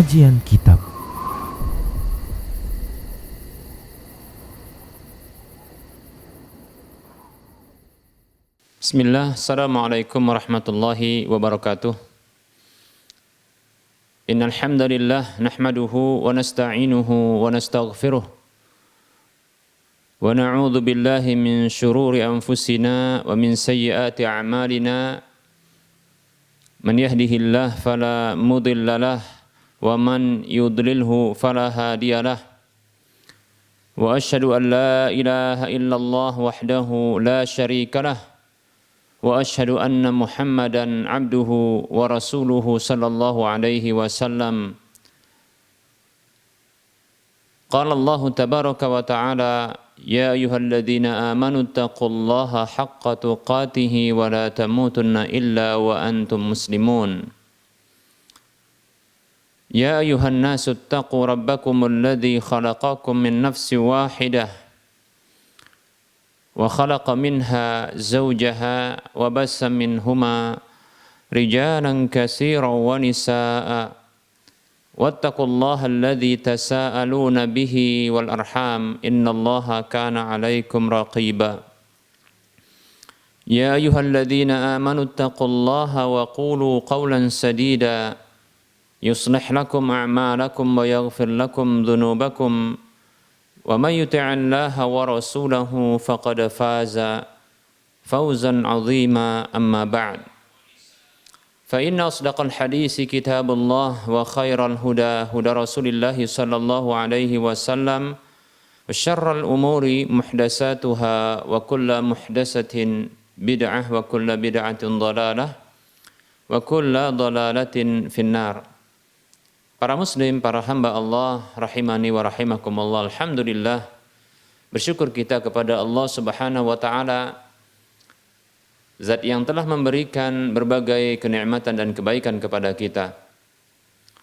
Kajian Kitab. Bismillah, Assalamualaikum warahmatullahi wabarakatuh. Innal hamdalillah nahmaduhu wa nasta'inuhu wa nastaghfiruh wa na'udzu billahi min shururi anfusina wa min sayyiati a'malina. Man yahdihillahu fala mudilla lahu wa man yudlilhu fala hadiya lahu. Wa asyhadu an la ilaha illallah wahdahu la syarika lahu wa asyhadu anna Muhammadan abduhu wa rasuluhu sallallahu alaihi wasallam. Qala Allah tabaraka wa ta'ala, ya ayyuhalladzina amanu taqullaha haqqa tuqatih wa la tamutunna illa wa antum muslimun. Ya ayyuhan nasu taqu rabbakumul ladzi khalaqakum min nafsin wahidah wa khalaqa minha zawjaha wa bassa minhuma rijalan katsiran wa nisaa'a wattaqullaha alladzi tasaaluna bihi wal arham innallaha kana 'alaikum raqiba. Ya ayyuhalladzina amanu taqullaha wa qulu qawlan sadida yuslih lakum a'malakum wa yaghfir lakum dhunubakum wa may yuti'illaha wa rasulahu faqad faza fawzan 'azima. Amma ba'd, fa inna asdaqal hadisi kitabullah wa khairal huda huda Rasulillah sallallahu alaihi wasallam wa syarrul umuri muhdatsatuha wa kullu muhdatsatin bid'ah wa kullu bid'atin dhalalah wa kullu dhalalatin finnar. Para muslim, para hamba Allah rahimani wa rahimakumullah, alhamdulillah, bersyukur kita kepada Allah Subhanahu wa taala, zat yang telah memberikan berbagai kenikmatan dan kebaikan kepada kita.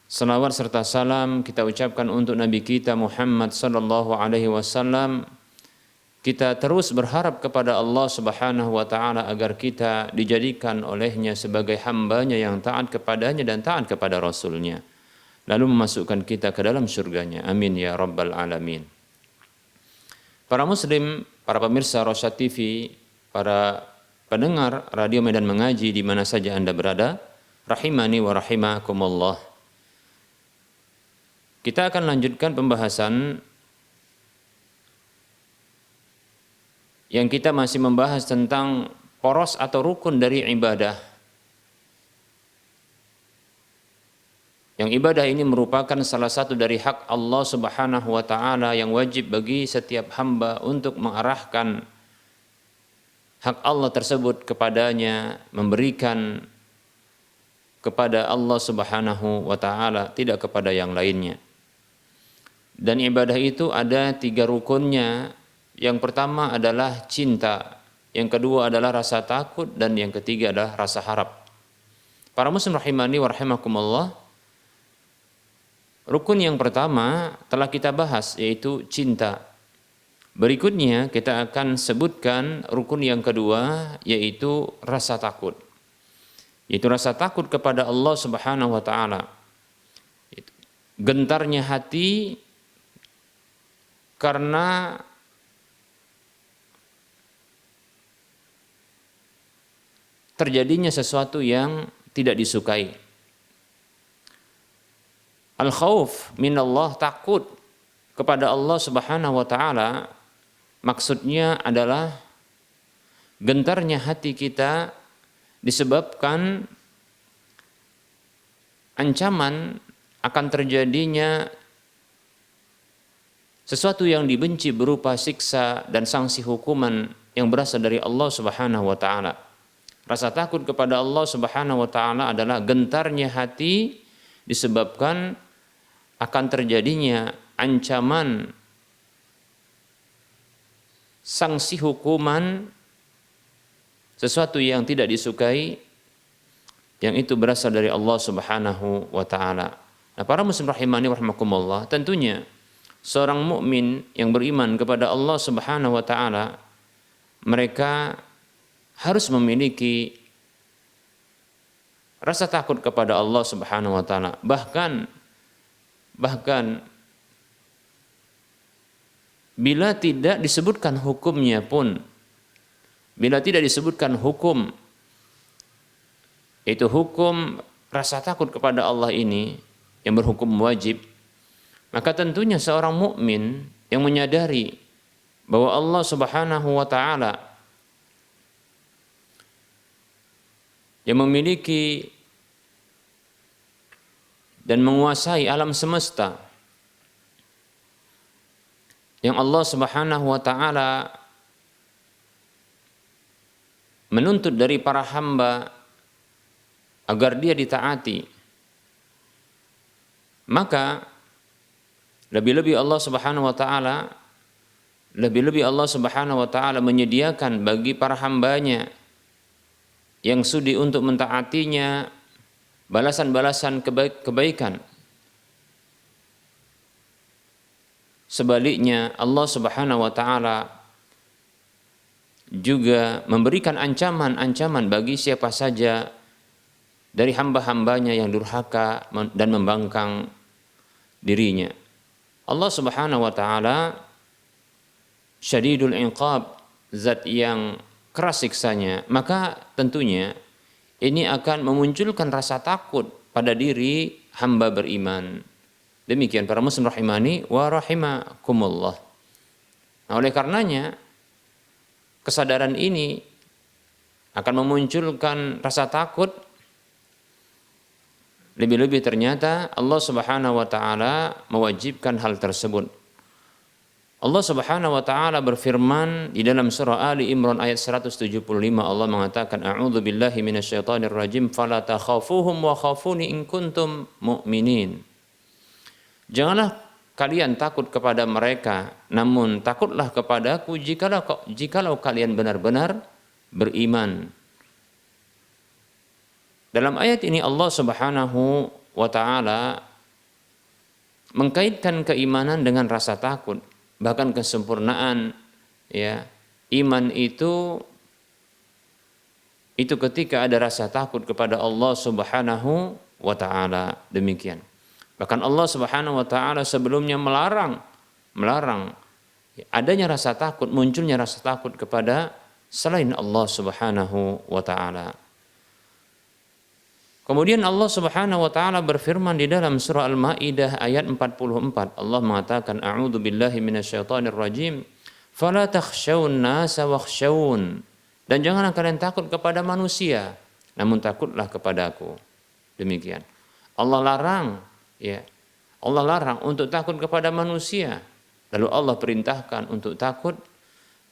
Salawat serta salam kita ucapkan untuk Nabi kita Muhammad sallallahu alaihi wasallam. Kita terus berharap kepada Allah Subhanahu wa taala agar kita dijadikan olehnya sebagai hambanya yang taat kepadanya dan taat kepada Rasulnya, lalu memasukkan kita ke dalam surganya. Amin ya rabbal alamin. Para muslim, para pemirsa Rosyad TV, para pendengar Radio Medan Mengaji di mana saja Anda berada, rahimani wa rahimakumullah. Kita akan lanjutkan pembahasan yang kita masih membahas tentang poros atau rukun dari ibadah. Yang ibadah ini merupakan salah satu dari hak Allah Subhanahu wa taala yang wajib bagi setiap hamba untuk mengarahkan hak Allah tersebut kepadanya, memberikan kepada Allah Subhanahu wa taala, tidak kepada yang lainnya. Dan ibadah itu ada 3 rukunnya. Yang pertama adalah cinta, yang kedua adalah rasa takut, dan yang ketiga adalah rasa harap. Para muslim rahimani wa rahimakumullah, rukun yang pertama telah kita bahas, yaitu cinta. Berikutnya kita akan sebutkan rukun yang kedua, yaitu rasa takut. Yaitu rasa takut kepada Allah Subhanahu wa taala. Gentarnya hati karena terjadinya sesuatu yang tidak disukai. Al-khauf minallah, takut kepada Allah Subhanahu wa taala, maksudnya adalah gentarnya hati kita disebabkan ancaman akan terjadinya sesuatu yang dibenci berupa siksa dan sanksi hukuman yang berasal dari Allah Subhanahu wa taala. Rasa takut kepada Allah Subhanahu wa taala adalah gentarnya hati disebabkan akan terjadinya ancaman sanksi hukuman sesuatu yang tidak disukai, yang itu berasal dari Allah Subhanahu wa taala. Nah, para muslim rahimani wa rahimakumullah, tentunya seorang mukmin yang beriman kepada Allah Subhanahu wa taala, mereka harus memiliki rasa takut kepada Allah Subhanahu wa taala. Bahkan Bahkan bila tidak disebutkan hukumnya pun, bila tidak disebutkan hukum, itu hukum rasa takut kepada Allah ini yang berhukum wajib, maka tentunya seorang mukmin yang menyadari bahwa Allah Subhanahu wa taala yang memiliki dan menguasai alam semesta, yang Allah Subhanahu wa taala menuntut dari para hamba agar dia ditaati, maka lebih-lebih Allah Subhanahu wa taala menyediakan bagi para hambanya yang sudi untuk mentaatinya balasan-balasan kebaikan. Sebaliknya Allah Subhanahu wa taala juga memberikan ancaman-ancaman bagi siapa saja dari hamba-hambanya yang durhaka dan membangkang dirinya. Allah Subhanahu wa taala syadidul iqab, zat yang keras siksanya, maka tentunya ini akan memunculkan rasa takut pada diri hamba beriman. Demikian para muslim rahimani wa rahimakumullah. Nah, oleh karenanya kesadaran ini akan memunculkan rasa takut. Lebih-lebih ternyata Allah Subhanahu wa taala mewajibkan hal tersebut. Allah Subhanahu wa taala berfirman di dalam surah Ali Imran ayat 175, Allah mengatakan a'udzu billahi minasyaitonir rajim fala takhafuhum wa khafuni in kuntum mu'minin. Janganlah kalian takut kepada mereka, namun takutlah kepadaku jikalau kalian benar-benar beriman. Dalam ayat ini Allah Subhanahu wa taala mengkaitkan keimanan dengan rasa takut. Bahkan kesempurnaan ya iman itu ketika ada rasa takut kepada Allah Subhanahu wa taala. Demikian. Bahkan Allah Subhanahu wa taala sebelumnya melarang adanya rasa takut, munculnya rasa takut kepada selain Allah Subhanahu wa taala. Kemudian Allah Subhanahu wa taala berfirman di dalam surah Al-Maidah ayat 44. Allah mengatakan a'udzu billahi minasyaitonir rajim fala takhshawun nasa wakhshawun. Dan janganlah kalian takut kepada manusia, namun takutlah kepadaku. Demikian. Allah larang untuk takut kepada manusia, lalu Allah perintahkan untuk takut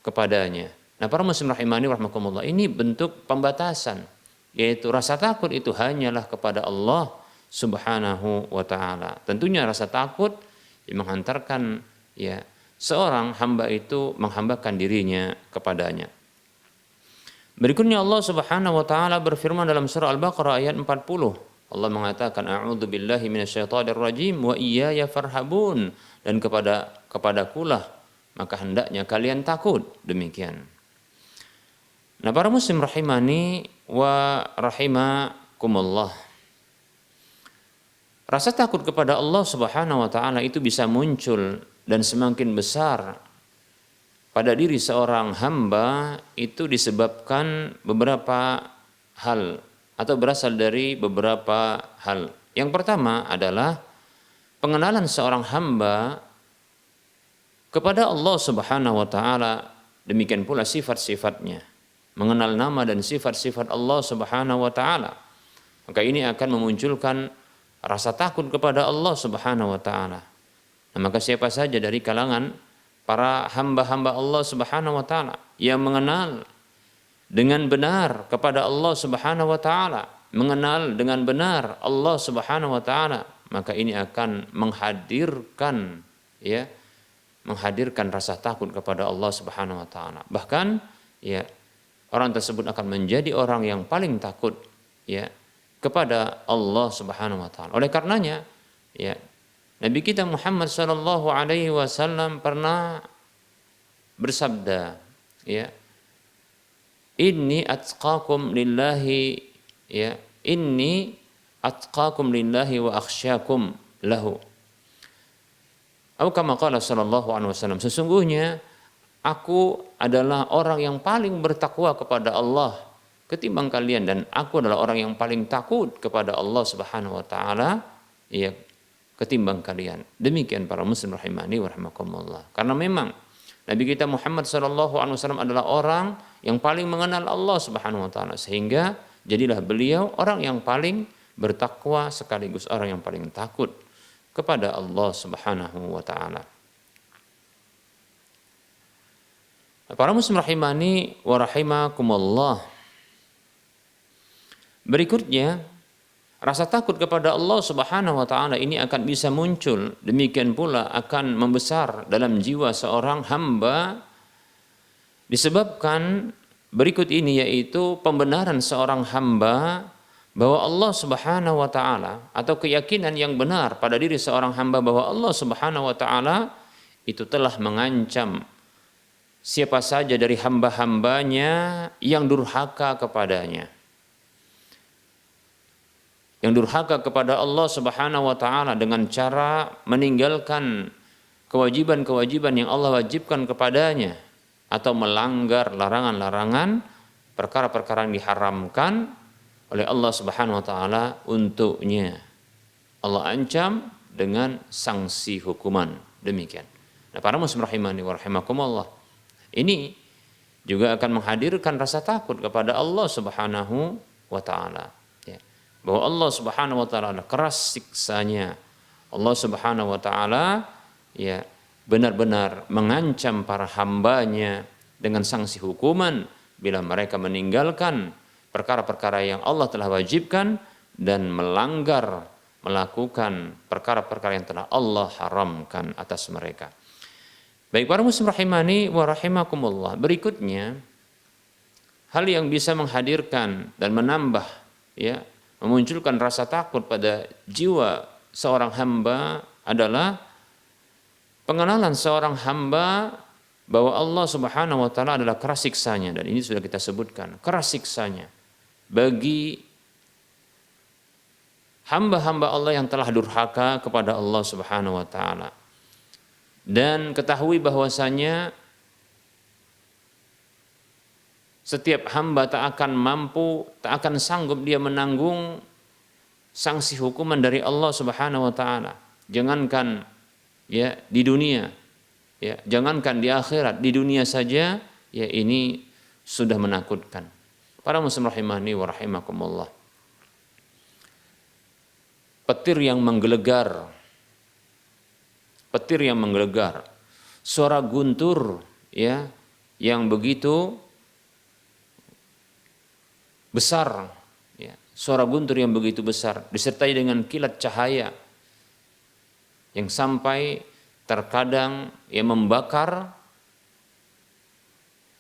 kepadanya. Nah, para muslim rahimani rahimakumullah, ini bentuk pembatasan, yaitu rasa takut itu hanyalah kepada Allah Subhanahu wa taala. Tentunya rasa takut yang menghantarkan seorang hamba itu menghambakan dirinya kepadanya. Berikutnya Allah Subhanahu wa taala berfirman dalam surah Al-Baqarah ayat 40. Allah mengatakan a'udzu billahi minasyaitonir rajim wa iyaya farhabun, dan kepadakulah maka hendaknya kalian takut. Demikian. Nah, para muslim rahimani wa rahimakumullah, rasa takut kepada Allah Subhanahu wa taala itu bisa muncul dan semakin besar pada diri seorang hamba itu disebabkan beberapa hal atau berasal dari beberapa hal. Yang pertama adalah pengenalan seorang hamba kepada Allah Subhanahu wa taala, demikian pula sifat-sifatnya. Mengenal nama dan sifat-sifat Allah Subhanahu wa taala. Maka ini akan memunculkan rasa takut kepada Allah Subhanahu wa taala. Nah, maka siapa saja dari kalangan para hamba-hamba Allah Subhanahu wa taala yang mengenal dengan benar kepada Allah Subhanahu wa taala, mengenal dengan benar Allah Subhanahu wa taala, maka ini akan menghadirkan rasa takut kepada Allah Subhanahu wa taala. Bahkan orang tersebut akan menjadi orang yang paling takut kepada Allah Subhanahu wa taala. Oleh karenanya Nabi kita Muhammad sallallahu alaihi wasallam pernah bersabda, Inni atqakum lillahi wa akhsyakum lahu. Atau kama qala sallallahu alaihi wasallam, sesungguhnya aku adalah orang yang paling bertakwa kepada Allah ketimbang kalian, dan aku adalah orang yang paling takut kepada Allah Subhanahu wa taala ya ketimbang kalian. Demikian para muslim rahimani wa rahimakumullah. Karena memang Nabi kita Muhammad sallallahu alaihi wasallam adalah orang yang paling mengenal Allah Subhanahu wa taala, sehingga jadilah beliau orang yang paling bertakwa sekaligus orang yang paling takut kepada Allah Subhanahu wa taala. Para muslim rahimani wa rahimakumullah. Berikutnya, rasa takut kepada Allah Subhanahu wa taala ini akan bisa muncul, demikian pula akan membesar dalam jiwa seorang hamba disebabkan berikut ini, yaitu pembenaran seorang hamba bahwa Allah Subhanahu wa taala, atau keyakinan yang benar pada diri seorang hamba bahwa Allah Subhanahu wa taala itu telah mengancam siapa saja dari hamba-hambanya yang durhaka kepadanya. Yang durhaka kepada Allah Subhanahu wa taala dengan cara meninggalkan kewajiban-kewajiban yang Allah wajibkan kepadanya, atau melanggar larangan-larangan, perkara-perkara yang diharamkan oleh Allah Subhanahu wa taala untuknya. Allah ancam dengan sanksi hukuman. Demikian. Nah, para muslim rahimani wa rahimakumullah. Ini juga akan menghadirkan rasa takut kepada Allah Subhanahu wa taala. Ya. Bahwa Allah Subhanahu wa taala keras siksanya. Allah Subhanahu wa taala ya benar-benar mengancam para hambanya dengan sanksi hukuman bila mereka meninggalkan perkara-perkara yang Allah telah wajibkan dan melakukan perkara-perkara yang telah Allah haramkan atas mereka. Baik para muslim rahimani wa rahimakumullah. Berikutnya, hal yang bisa menghadirkan dan menambah ya, memunculkan rasa takut pada jiwa seorang hamba adalah pengenalan seorang hamba bahwa Allah Subhanahu wa taala adalah keras siksanya, dan ini sudah kita sebutkan, keras siksanya bagi hamba-hamba Allah yang telah durhaka kepada Allah Subhanahu wa taala. Dan ketahui bahwasanya setiap hamba tak akan mampu, tak akan sanggup dia menanggung sanksi hukuman dari Allah Subhanahu wa taala. Jangankan ya di dunia, ya jangankan di akhirat, di dunia saja ya ini sudah menakutkan. Para muslim rahimani wa rahimakumullah. Petir yang menggelegar, suara guntur ya yang begitu besar, ya, suara guntur yang begitu besar disertai dengan kilat cahaya yang sampai terkadang ya membakar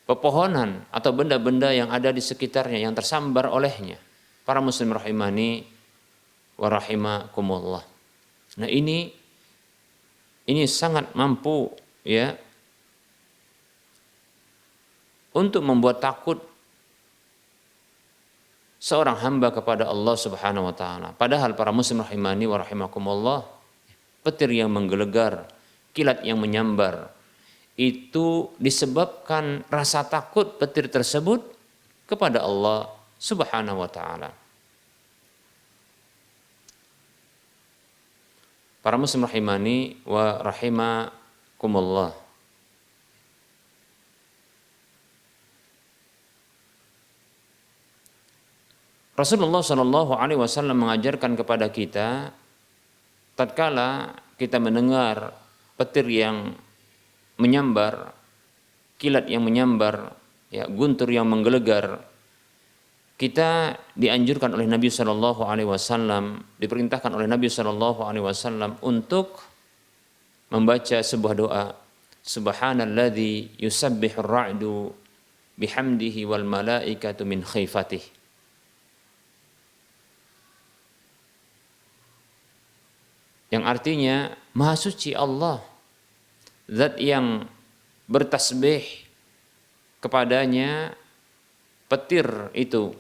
pepohonan atau benda-benda yang ada di sekitarnya yang tersambar olehnya. Para muslim rahimani wa rahimakumullah. Nah, ini sangat mampu ya untuk membuat takut seorang hamba kepada Allah Subhanahu wa taala. Padahal para muslim rahimani wa rahimakumullah, petir yang menggelegar, kilat yang menyambar, itu disebabkan rasa takut petir tersebut kepada Allah Subhanahu wa taala. Para muslim rahimani wa rahimakumullah. Rasulullah Shallallahu alaihi wasallam mengajarkan kepada kita, tatkala kita mendengar petir yang menyambar, kilat yang menyambar, ya, guntur yang menggelegar, kita dianjurkan oleh Nabi Shallallahu Alaihi Wasallam, diperintahkan oleh Nabi Shallallahu Alaihi Wasallam untuk membaca sebuah doa, Subhanalladzi yusabbihur ra'du bihamdihi wal malaikatu min khifatih. Yang artinya, Maha Suci Allah, Zat yang bertasbih kepadanya petir itu,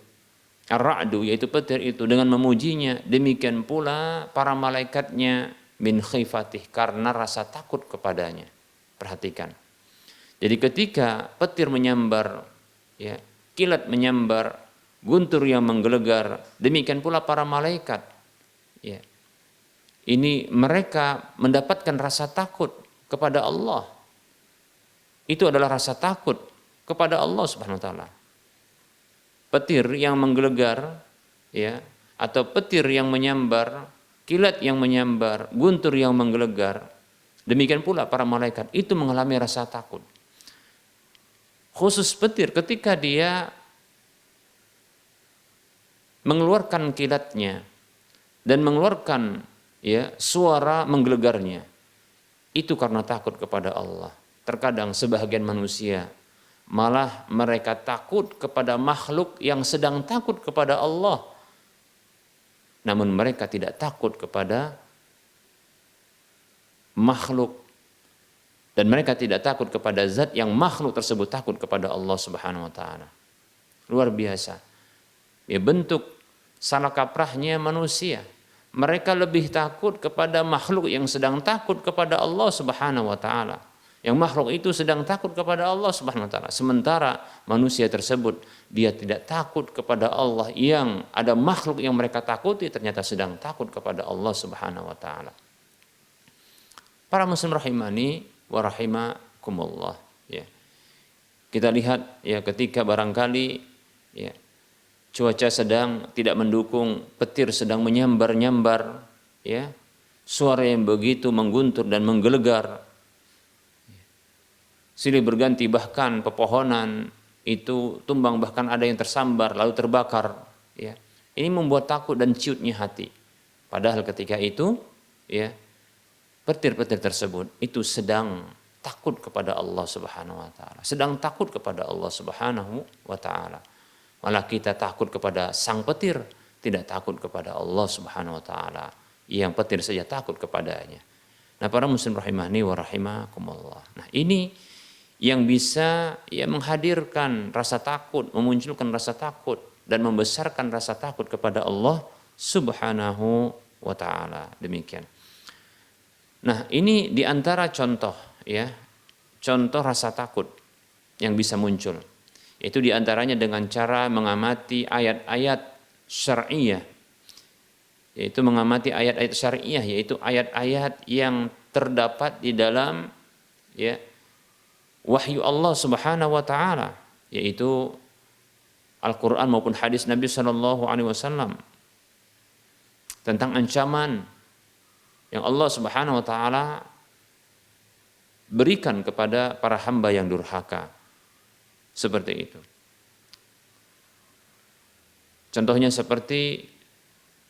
ar-ra'du yaitu petir itu dengan memujinya, demikian pula para malaikatnya min khifatih, karena rasa takut kepadanya. Perhatikan. Jadi ketika petir menyambar, ya, kilat menyambar, guntur yang menggelegar, demikian pula para malaikat. Ya. Ini mereka mendapatkan rasa takut kepada Allah. Itu adalah rasa takut kepada Allah Subhanahu wa taala. Petir yang menggelegar, ya, atau petir yang menyambar, kilat yang menyambar, guntur yang menggelegar, demikian pula para malaikat itu mengalami rasa takut. Khusus petir ketika dia mengeluarkan kilatnya dan mengeluarkan, ya, suara menggelegarnya, itu karena takut kepada Allah. Terkadang sebahagian manusia malah mereka takut kepada makhluk yang sedang takut kepada Allah, namun mereka tidak takut kepada makhluk, dan mereka tidak takut kepada zat yang makhluk tersebut takut kepada Allah Subhanahu wa taala. Luar biasa. Ya, bentuk salah kaprahnya manusia. Mereka lebih takut kepada makhluk yang sedang takut kepada Allah Subhanahu wa taala. Yang makhluk itu sedang takut kepada Allah Subhanahu wa taala. Sementara manusia tersebut dia tidak takut kepada Allah, yang ada makhluk yang mereka takuti ternyata sedang takut kepada Allah Subhanahu wa taala. Para muslim rahimani wa rahimakumullah, ya. Kita lihat, ya, ketika barangkali, ya, cuaca sedang tidak mendukung, petir sedang menyambar-nyambar, ya, suara yang begitu mengguntur dan menggelegar, silih berganti, bahkan pepohonan itu tumbang, bahkan ada yang tersambar lalu terbakar, ya. Ini membuat takut dan ciutnya hati. Padahal ketika itu, ya, petir-petir tersebut itu sedang takut kepada Allah Subhanahu wa taala, sedang takut kepada Allah Subhanahu wa taala. Malah kita takut kepada sang petir, tidak takut kepada Allah Subhanahu wa taala yang petir saja takut kepadanya. Nah, para muslim rahimahni wa rahimakumullah. Nah, ini yang bisa, ya, menghadirkan rasa takut, memunculkan rasa takut dan membesarkan rasa takut kepada Allah Subhanahu wa taala. Demikian. Nah, ini diantara contoh, ya, contoh rasa takut yang bisa muncul. Itu diantaranya dengan cara mengamati ayat-ayat syar'iyah, yaitu mengamati ayat-ayat syar'iyah, yaitu ayat-ayat yang terdapat di dalam, ya, wahyu Allah Subhanahu wa taala, yaitu Al-Qur'an maupun hadis Nabi sallallahu alaihi wasallam tentang ancaman yang Allah Subhanahu wa taala berikan kepada para hamba yang durhaka. Seperti itu. Contohnya seperti,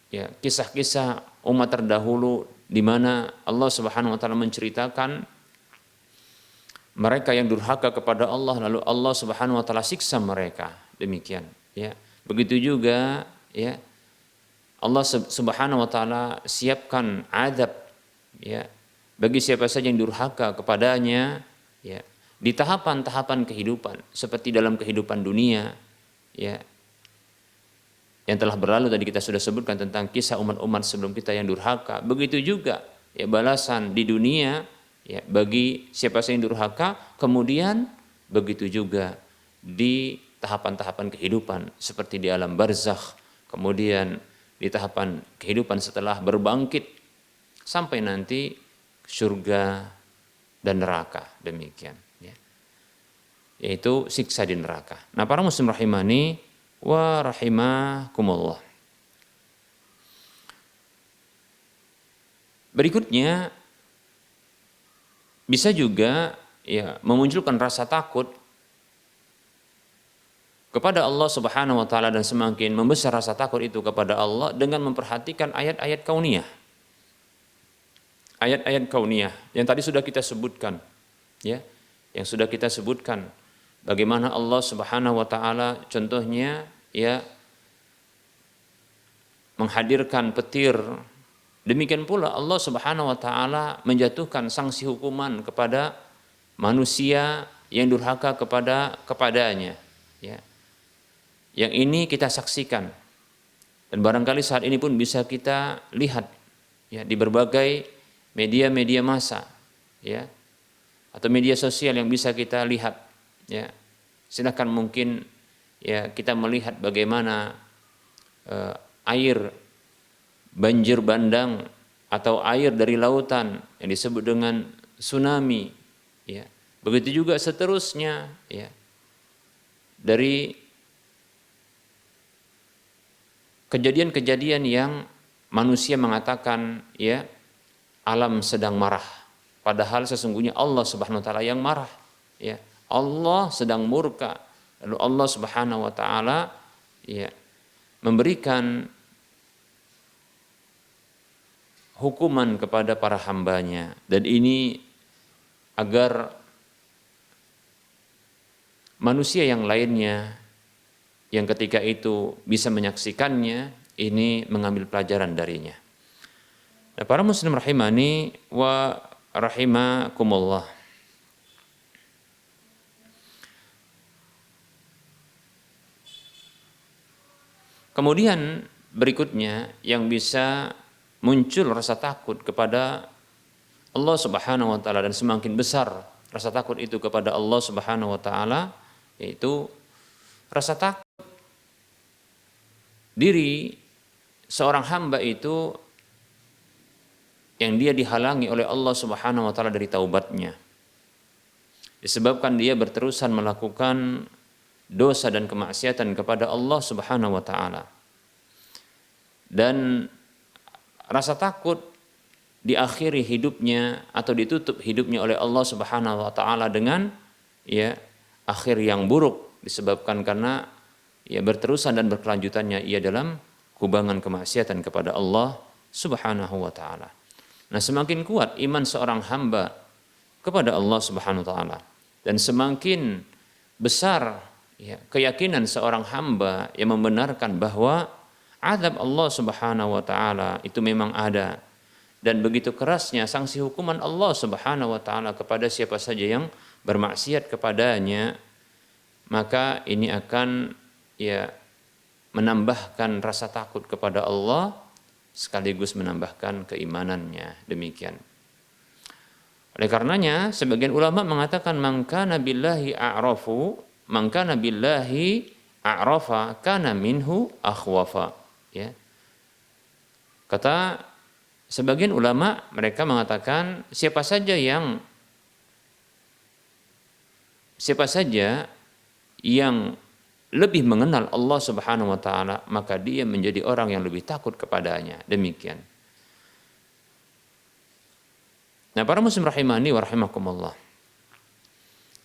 ya, kisah-kisah umat terdahulu di mana Allah Subhanahu wa taala menceritakan mereka yang durhaka kepada Allah, lalu Allah Subhanahu wa taala siksa mereka. Demikian, ya. Begitu juga, ya, Allah Subhanahu wa taala siapkan azab, ya, bagi siapa saja yang durhaka kepadanya, ya, di tahapan-tahapan kehidupan, seperti dalam kehidupan dunia, ya, yang telah berlalu tadi kita sudah sebutkan tentang kisah umat-umat sebelum kita yang durhaka. Begitu juga, ya, balasan di dunia, ya, bagi siapa saja yang durhaka, kemudian begitu juga di tahapan-tahapan kehidupan seperti di alam barzakh, kemudian di tahapan kehidupan setelah berbangkit sampai nanti surga dan neraka. Demikian, ya, yaitu siksa di neraka. Nah, para muslim rahimani wa rahimakumullah. Berikutnya bisa juga, ya, memunculkan rasa takut kepada Allah Subhanahu wa taala, dan semakin membesar rasa takut itu kepada Allah dengan memperhatikan ayat-ayat kauniyah. Ayat-ayat kauniyah yang tadi sudah kita sebutkan, ya, yang sudah kita sebutkan bagaimana Allah Subhanahu wa taala contohnya, ya, menghadirkan petir. Demikian pula Allah Subhanahu wa taala menjatuhkan sanksi hukuman kepada manusia yang durhaka kepadanya, ya. Yang ini kita saksikan dan barangkali saat ini pun bisa kita lihat, ya, di berbagai media-media massa, ya, atau media sosial yang bisa kita lihat, ya. Silakan mungkin ya kita melihat bagaimana air banjir bandang atau air dari lautan yang disebut dengan tsunami, ya. Begitu juga seterusnya, ya. Dari kejadian-kejadian yang manusia mengatakan, ya, alam sedang marah, padahal sesungguhnya Allah Subhanahu wa taala yang marah, ya. Allah sedang murka, lalu Allah Subhanahu wa taala, ya, memberikan hukuman kepada para hambanya, dan ini agar manusia yang lainnya yang ketika itu bisa menyaksikannya ini mengambil pelajaran darinya. Nah, para muslim rahimani wa rahimakumullah. Kemudian berikutnya yang bisa muncul rasa takut kepada Allah Subhanahu wa taala, dan semakin besar rasa takut itu kepada Allah Subhanahu wa taala, yaitu rasa takut diri seorang hamba itu yang dia dihalangi oleh Allah Subhanahu wa taala dari taubatnya, disebabkan dia berterusan melakukan dosa dan kemaksiatan kepada Allah Subhanahu wa taala. Dan rasa takut diakhiri hidupnya atau ditutup hidupnya oleh Allah Subhanahu wa taala dengan, ya, akhir yang buruk, disebabkan karena ya berterusan dan berkelanjutannya ia dalam kubangan kemaksiatan kepada Allah Subhanahu wa taala. Nah, semakin kuat iman seorang hamba kepada Allah Subhanahu wa taala, dan semakin besar, ya, keyakinan seorang hamba yang membenarkan bahwa azab Allah Subhanahu wa taala itu memang ada, dan begitu kerasnya sanksi hukuman Allah Subhanahu wa taala kepada siapa saja yang bermaksiat kepadanya, maka ini akan, ya, menambahkan rasa takut kepada Allah sekaligus menambahkan keimanannya. Demikian. Oleh karenanya sebagian ulama mengatakan man kana billahi a'rafa kana minhu akhwafa, ya. Kata sebagian ulama, mereka mengatakan siapa saja yang lebih mengenal Allah Subhanahu wa taala, maka dia menjadi orang yang lebih takut kepadanya. Demikian. Nah, para muslim rahimani wa rahimakumullah.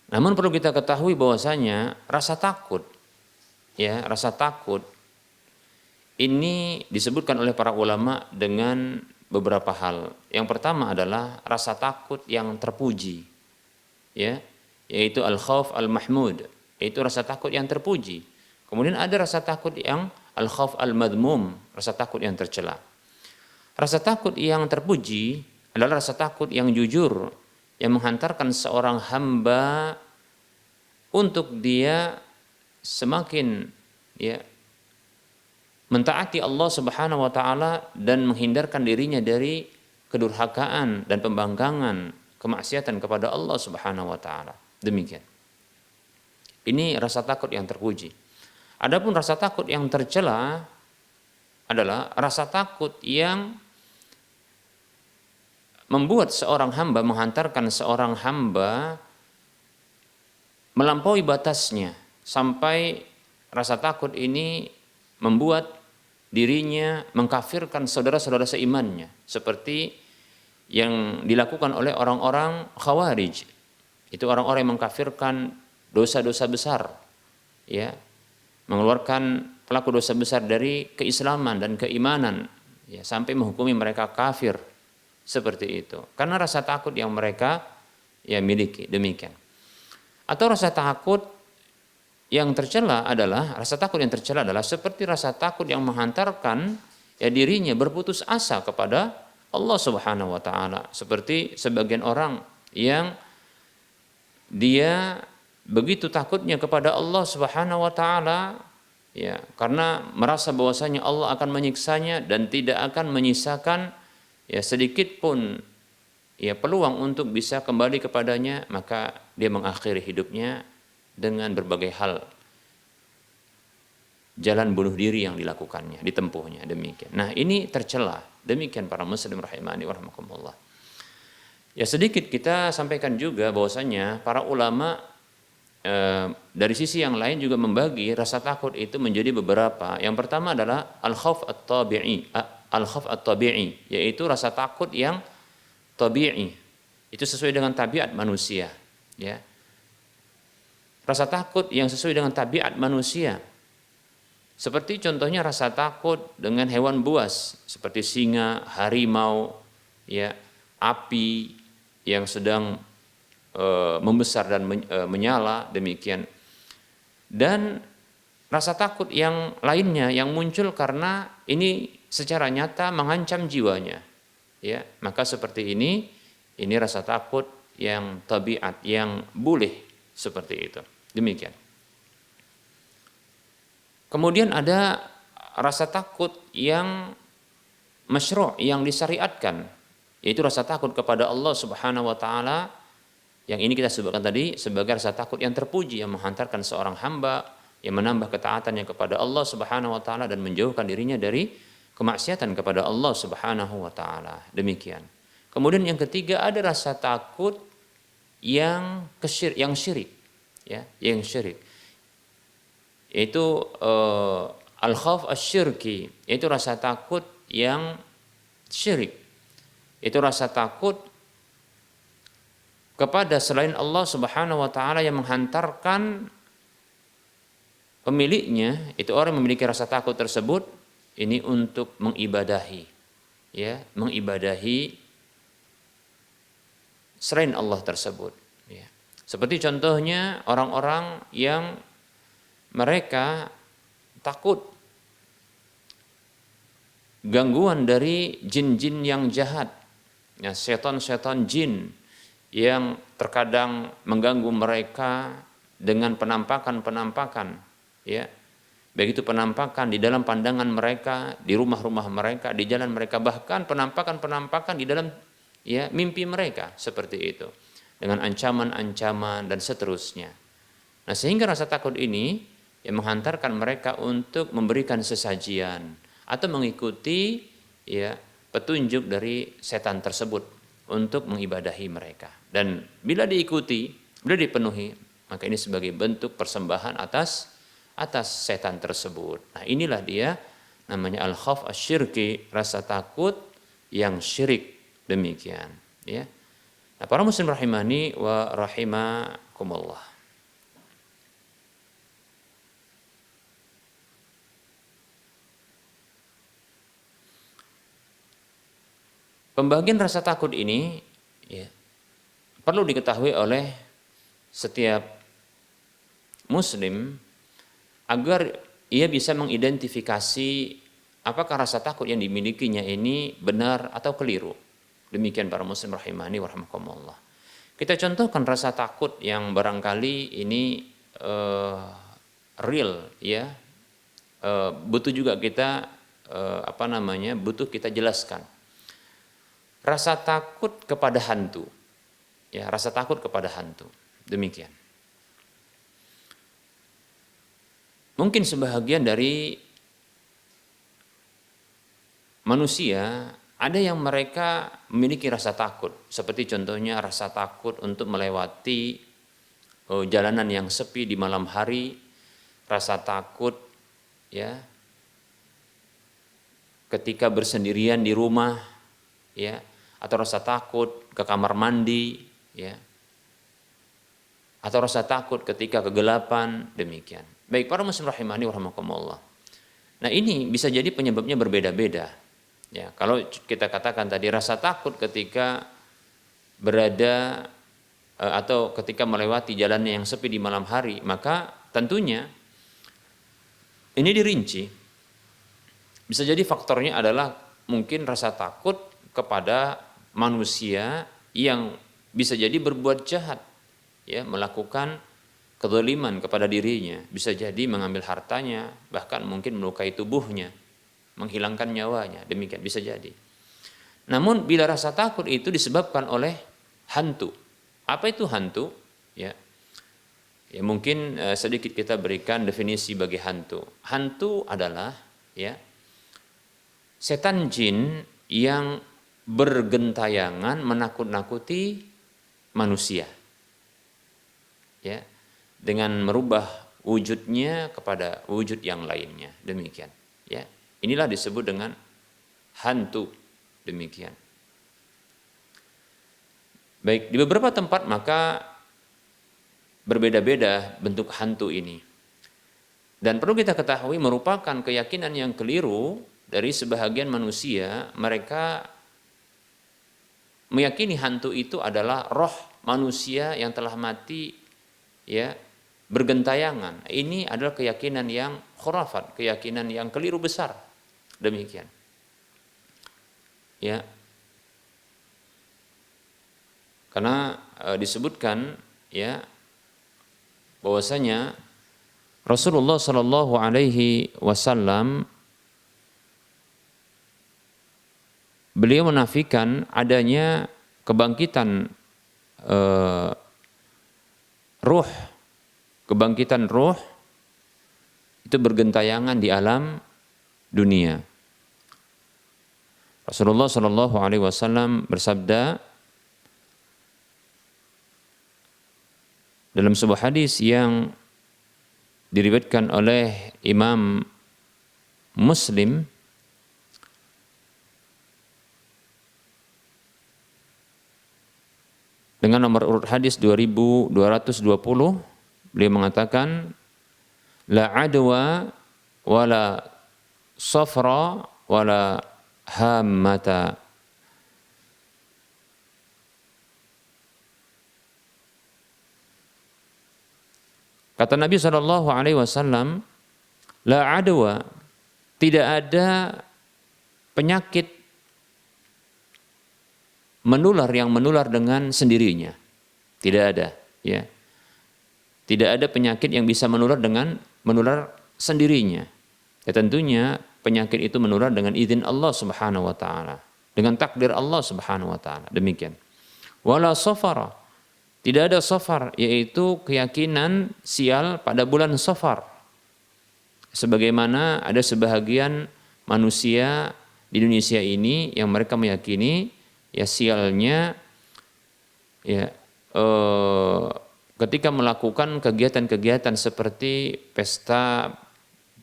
Namun perlu kita ketahui bahwasanya rasa takut, ya, rasa takut ini disebutkan oleh para ulama dengan beberapa hal. Yang pertama adalah rasa takut yang terpuji, ya, yaitu al-khauf al-mahmud, yaitu rasa takut yang terpuji. Kemudian ada rasa takut yang al-khauf al-madmum, rasa takut yang tercela. Rasa takut yang terpuji adalah rasa takut yang jujur, yang menghantarkan seorang hamba untuk dia semakin, ya, mentaati Allah Subhanahu wa taala dan menghindarkan dirinya dari kedurhakaan dan pembangkangan kemaksiatan kepada Allah Subhanahu wa taala. Demikian. Ini rasa takut yang terpuji. Adapun rasa takut yang tercela adalah rasa takut yang membuat seorang hamba, menghantarkan seorang hamba melampaui batasnya, sampai rasa takut ini membuat dirinya mengkafirkan saudara-saudara seimannya, seperti yang dilakukan oleh orang-orang Khawarij. Itu orang-orang yang mengkafirkan dosa-dosa besar, ya, mengeluarkan pelaku dosa besar dari keislaman dan keimanan, ya, sampai menghukumi mereka kafir, seperti itu. Karena rasa takut yang mereka, ya, miliki. Demikian. Atau rasa takut yang tercela adalah seperti rasa takut yang menghantarkan, ya, dirinya berputus asa kepada Allah Subhanahu wa taala, seperti sebagian orang yang dia begitu takutnya kepada Allah Subhanahu wa taala, ya, karena merasa bahwasanya Allah akan menyiksanya dan tidak akan menyisakan, ya, sedikit pun ya peluang untuk bisa kembali kepadanya, maka dia mengakhiri hidupnya dengan berbagai hal, jalan bunuh diri yang dilakukannya, ditempuhnya, demikian. Nah, ini tercela. Demikian para muslim rahimani wa rahimakumullah. Ya, sedikit kita sampaikan juga bahwasanya para ulama dari sisi yang lain juga membagi rasa takut itu menjadi beberapa. Yang pertama adalah al-khauf at-tabi'i, al-khauf at-tabi'i, yaitu rasa takut yang tabi'i. Itu sesuai dengan tabiat manusia, ya. Rasa takut yang sesuai dengan tabiat manusia. Seperti contohnya rasa takut dengan hewan buas seperti singa, harimau, ya, api yang sedang membesar dan menyala, demikian. Dan rasa takut yang lainnya yang muncul karena ini secara nyata mengancam jiwanya, ya. Maka seperti ini rasa takut yang tabiat, yang boleh seperti itu, demikian. Kemudian ada rasa takut yang masyru', yang disyariatkan, yaitu rasa takut kepada Allah Subhanahu wa taala, yang ini kita sebutkan tadi sebagai rasa takut yang terpuji, yang menghantarkan seorang hamba, yang menambah ketaatannya kepada Allah Subhanahu wa taala dan menjauhkan dirinya dari kemaksiatan kepada Allah Subhanahu wa taala. Demikian. Kemudian yang ketiga ada rasa takut yang syirik, ya, yang syirik. Yaitu al-khauf asy-syirki, yaitu rasa takut yang syirik. Itu rasa takut kepada selain Allah Subhanahu wa taala yang menghantarkan pemiliknya, itu orang yang memiliki rasa takut tersebut ini untuk mengibadahi, ya, mengibadahi selain Allah tersebut, ya. Seperti contohnya orang-orang yang mereka takut gangguan dari jin-jin yang jahat, ya, setan-setan jin yang terkadang mengganggu mereka dengan penampakan-penampakan, ya. Begitu penampakan di dalam pandangan mereka, di rumah-rumah mereka, di jalan mereka, bahkan penampakan-penampakan di dalam, ya, mimpi mereka, seperti itu. Dengan ancaman-ancaman dan seterusnya. Nah, sehingga rasa takut ini yang menghantarkan mereka untuk memberikan sesajian atau mengikuti, ya, petunjuk dari setan tersebut untuk mengibadahi mereka. Dan bila diikuti, bila dipenuhi, maka ini sebagai bentuk persembahan atas setan tersebut. Nah, inilah dia namanya al-khauf asy-syirki, rasa takut yang syirik, demikian, ya. Nah, para muslim rahimani wa rahimakumullah. Pembagian rasa takut ini, ya, perlu diketahui oleh setiap muslim agar ia bisa mengidentifikasi apakah rasa takut yang dimilikinya ini benar atau keliru. Demikian para muslim rahimani wa rahimakumullah. Kita contohkan rasa takut yang barangkali ini real, ya, butuh juga kita butuh kita jelaskan. Rasa takut kepada hantu, ya, rasa takut kepada hantu, demikian. Mungkin sebahagian dari manusia ada yang mereka memiliki rasa takut, seperti contohnya rasa takut untuk melewati jalanan yang sepi di malam hari, rasa takut, ya, ketika bersendirian di rumah, ya, atau rasa takut ke kamar mandi, ya, atau rasa takut ketika kegelapan, demikian. Baik para muslim rahimani wa rahimakumullah. Nah, ini bisa jadi penyebabnya berbeda-beda. Ya, kalau kita katakan tadi rasa takut ketika berada atau ketika melewati jalan yang sepi di malam hari, maka tentunya ini dirinci. Bisa jadi faktornya adalah mungkin rasa takut kepada manusia yang bisa jadi berbuat jahat, ya, melakukan kezaliman kepada dirinya, bisa jadi mengambil hartanya, bahkan mungkin melukai tubuhnya, menghilangkan nyawanya, demikian bisa jadi. Namun bila rasa takut itu disebabkan oleh hantu. Apa itu hantu? Ya, ya mungkin sedikit kita berikan definisi bagi hantu. Hantu adalah ya setan jin yang bergentayangan menakut-nakuti manusia. Ya, dengan merubah wujudnya kepada wujud yang lainnya. Demikian. Ya, inilah disebut dengan hantu. Demikian. Baik, di beberapa tempat maka berbeda-beda bentuk hantu ini. Dan perlu kita ketahui merupakan keyakinan yang keliru dari sebahagian manusia. Mereka meyakini hantu itu adalah roh manusia yang telah mati ya bergentayangan. Ini adalah keyakinan yang khurafat, keyakinan yang keliru besar. Demikian. Ya. Karena disebutkan ya bahwasanya Rasulullah Shallallahu Alaihi Wasallam beliau menafikan adanya kebangkitan ruh, kebangkitan ruh itu bergentayangan di alam dunia. Rasulullah Shallallahu Alaihi Wasallam bersabda dalam sebuah hadis yang diriwayatkan oleh Imam Muslim dengan nomor urut hadis 2220, beliau mengatakan la adwa wala safra wala hammata. Kata Nabi Shallallahu Alaihi Wasallam, la adwa, tidak ada penyakit menular yang menular dengan sendirinya, tidak ada, ya, tidak ada penyakit yang bisa menular dengan menular sendirinya. Ya tentunya penyakit itu menular dengan izin Allah Subhanahu Wa Taala, dengan takdir Allah Subhanahu Wa Taala. Demikian. Wala safara. Tidak ada safar, yaitu keyakinan sial pada bulan safar. Sebagaimana ada sebahagian manusia di Indonesia ini yang mereka meyakini ya sialnya ya ketika melakukan kegiatan-kegiatan seperti pesta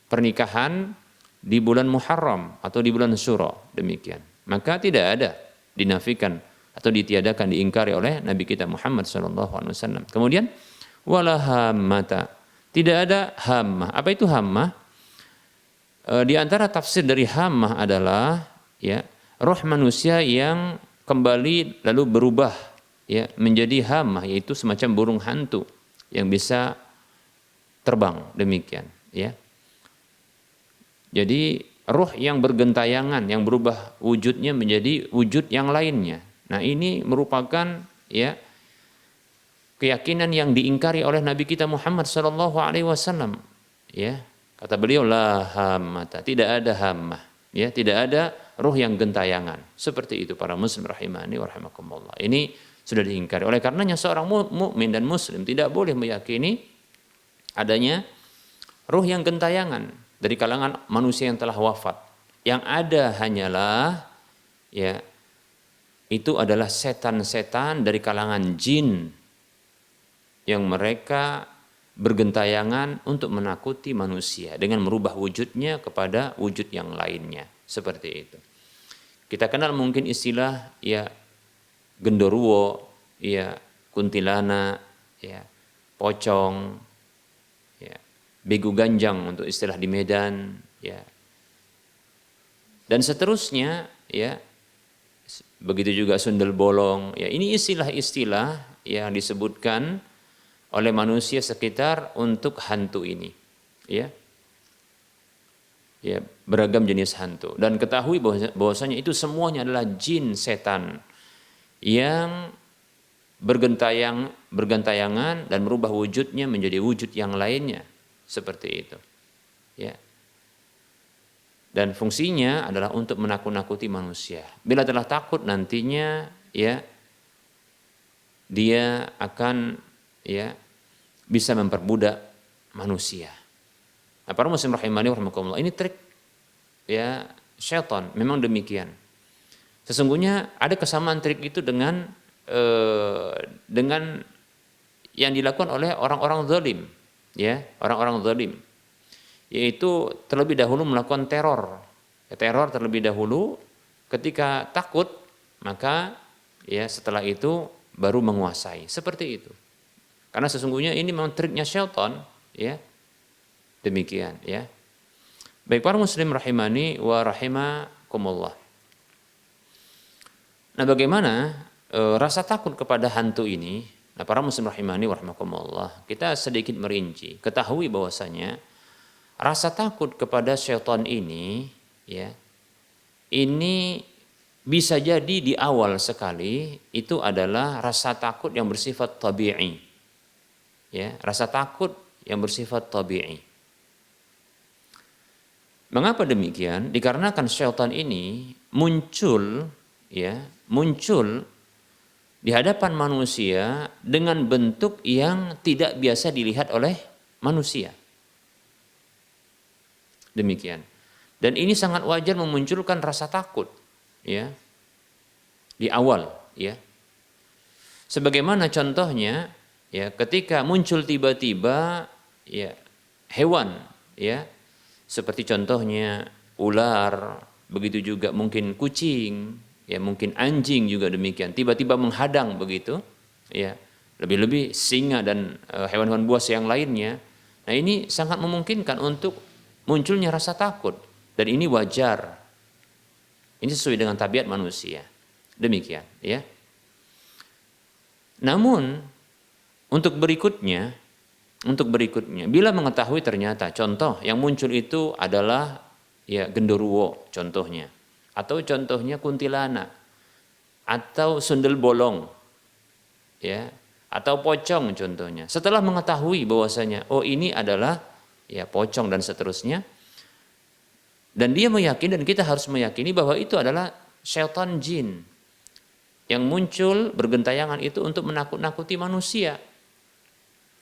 pernikahan di bulan Muharram atau di bulan Syuro, demikian. Maka tidak ada, dinafikan atau ditiadakan, diingkari oleh Nabi kita Muhammad SAW. Kemudian wala hammata, tidak ada hammah. Apa itu hammah? Di antara tafsir dari hammah adalah ya roh manusia yang kembali lalu berubah ya menjadi hammah, yaitu semacam burung hantu yang bisa terbang, demikian ya. Jadi roh yang bergentayangan yang berubah wujudnya menjadi wujud yang lainnya. Nah, ini merupakan ya keyakinan yang diingkari oleh Nabi kita Muhammad sallallahu alaihi wasallam. Ya, kata beliau la hammata, tidak ada hammah, ya, tidak ada ruh yang gentayangan. Seperti itu para muslim rahimani wa rahimakumullah. Ini sudah diingkari. Oleh karenanya seorang mukmin dan muslim tidak boleh meyakini adanya ruh yang gentayangan dari kalangan manusia yang telah wafat. Yang ada hanyalah ya itu adalah setan-setan dari kalangan jin yang mereka bergentayangan untuk menakuti manusia dengan merubah wujudnya kepada wujud yang lainnya, seperti itu. Kita kenal mungkin istilah ya genderuwo, ya kuntilana, ya pocong, ya begu ganjang untuk istilah di Medan, ya dan seterusnya, ya. Begitu juga sundel bolong. Ya, ini istilah-istilah yang disebutkan oleh manusia sekitar untuk hantu ini. Ya. Ya, beragam jenis hantu. Dan ketahui bahwasanya itu semuanya adalah jin setan yang bergentayangan dan merubah wujudnya menjadi wujud yang lainnya. Seperti itu. Ya. dan fungsinya adalah untuk menakut-nakuti manusia. Bila telah takut nantinya ya dia akan ya bisa memperbudak manusia. Nah, para muslim rahimani rahimakumullah, ini trik ya syaitan, memang demikian. Sesungguhnya ada kesamaan trik itu dengan yang dilakukan oleh orang-orang zalim, ya, orang-orang zalim. Yaitu terlebih dahulu melakukan teror. Teror terlebih dahulu, ketika takut maka ya setelah itu baru menguasai. Seperti itu. Karena sesungguhnya ini memang triknya syaitan, ya. Demikian, ya. Baik para muslim rahimani wa rahimakumullah. Nah, bagaimana rasa takut kepada hantu ini? Nah, para muslim rahimani wa rahimakumullah, kita sedikit merinci. Ketahui bahwasanya rasa takut kepada syaitan ini, ya, ini bisa jadi di awal sekali itu adalah rasa takut yang bersifat tabi'i, ya, rasa takut yang bersifat tabi'i. Mengapa demikian? Dikarenakan syaitan ini muncul, ya, muncul di hadapan manusia dengan bentuk yang tidak biasa dilihat oleh manusia. Demikian. Dan ini sangat wajar memunculkan rasa takut, ya, di awal, ya. Sebagaimana contohnya, ya, ketika muncul tiba-tiba, ya, hewan, ya, seperti contohnya ular, begitu juga mungkin kucing, ya, mungkin anjing juga demikian, tiba-tiba menghadang begitu, ya, lebih-lebih singa dan hewan-hewan buas yang lainnya. Nah, ini sangat memungkinkan untuk munculnya rasa takut, dan ini wajar. Ini sesuai dengan tabiat manusia. Demikian, ya. Namun untuk berikutnya, bila mengetahui ternyata contoh yang muncul itu adalah ya genderuwo contohnya, atau contohnya kuntilanak, atau sundel bolong, ya, atau pocong contohnya. Setelah mengetahui bahwasanya oh ini adalah ya pocong dan seterusnya, dan dia meyakini, dan kita harus meyakini bahwa itu adalah syaitan jin yang muncul bergentayangan itu untuk menakut-nakuti manusia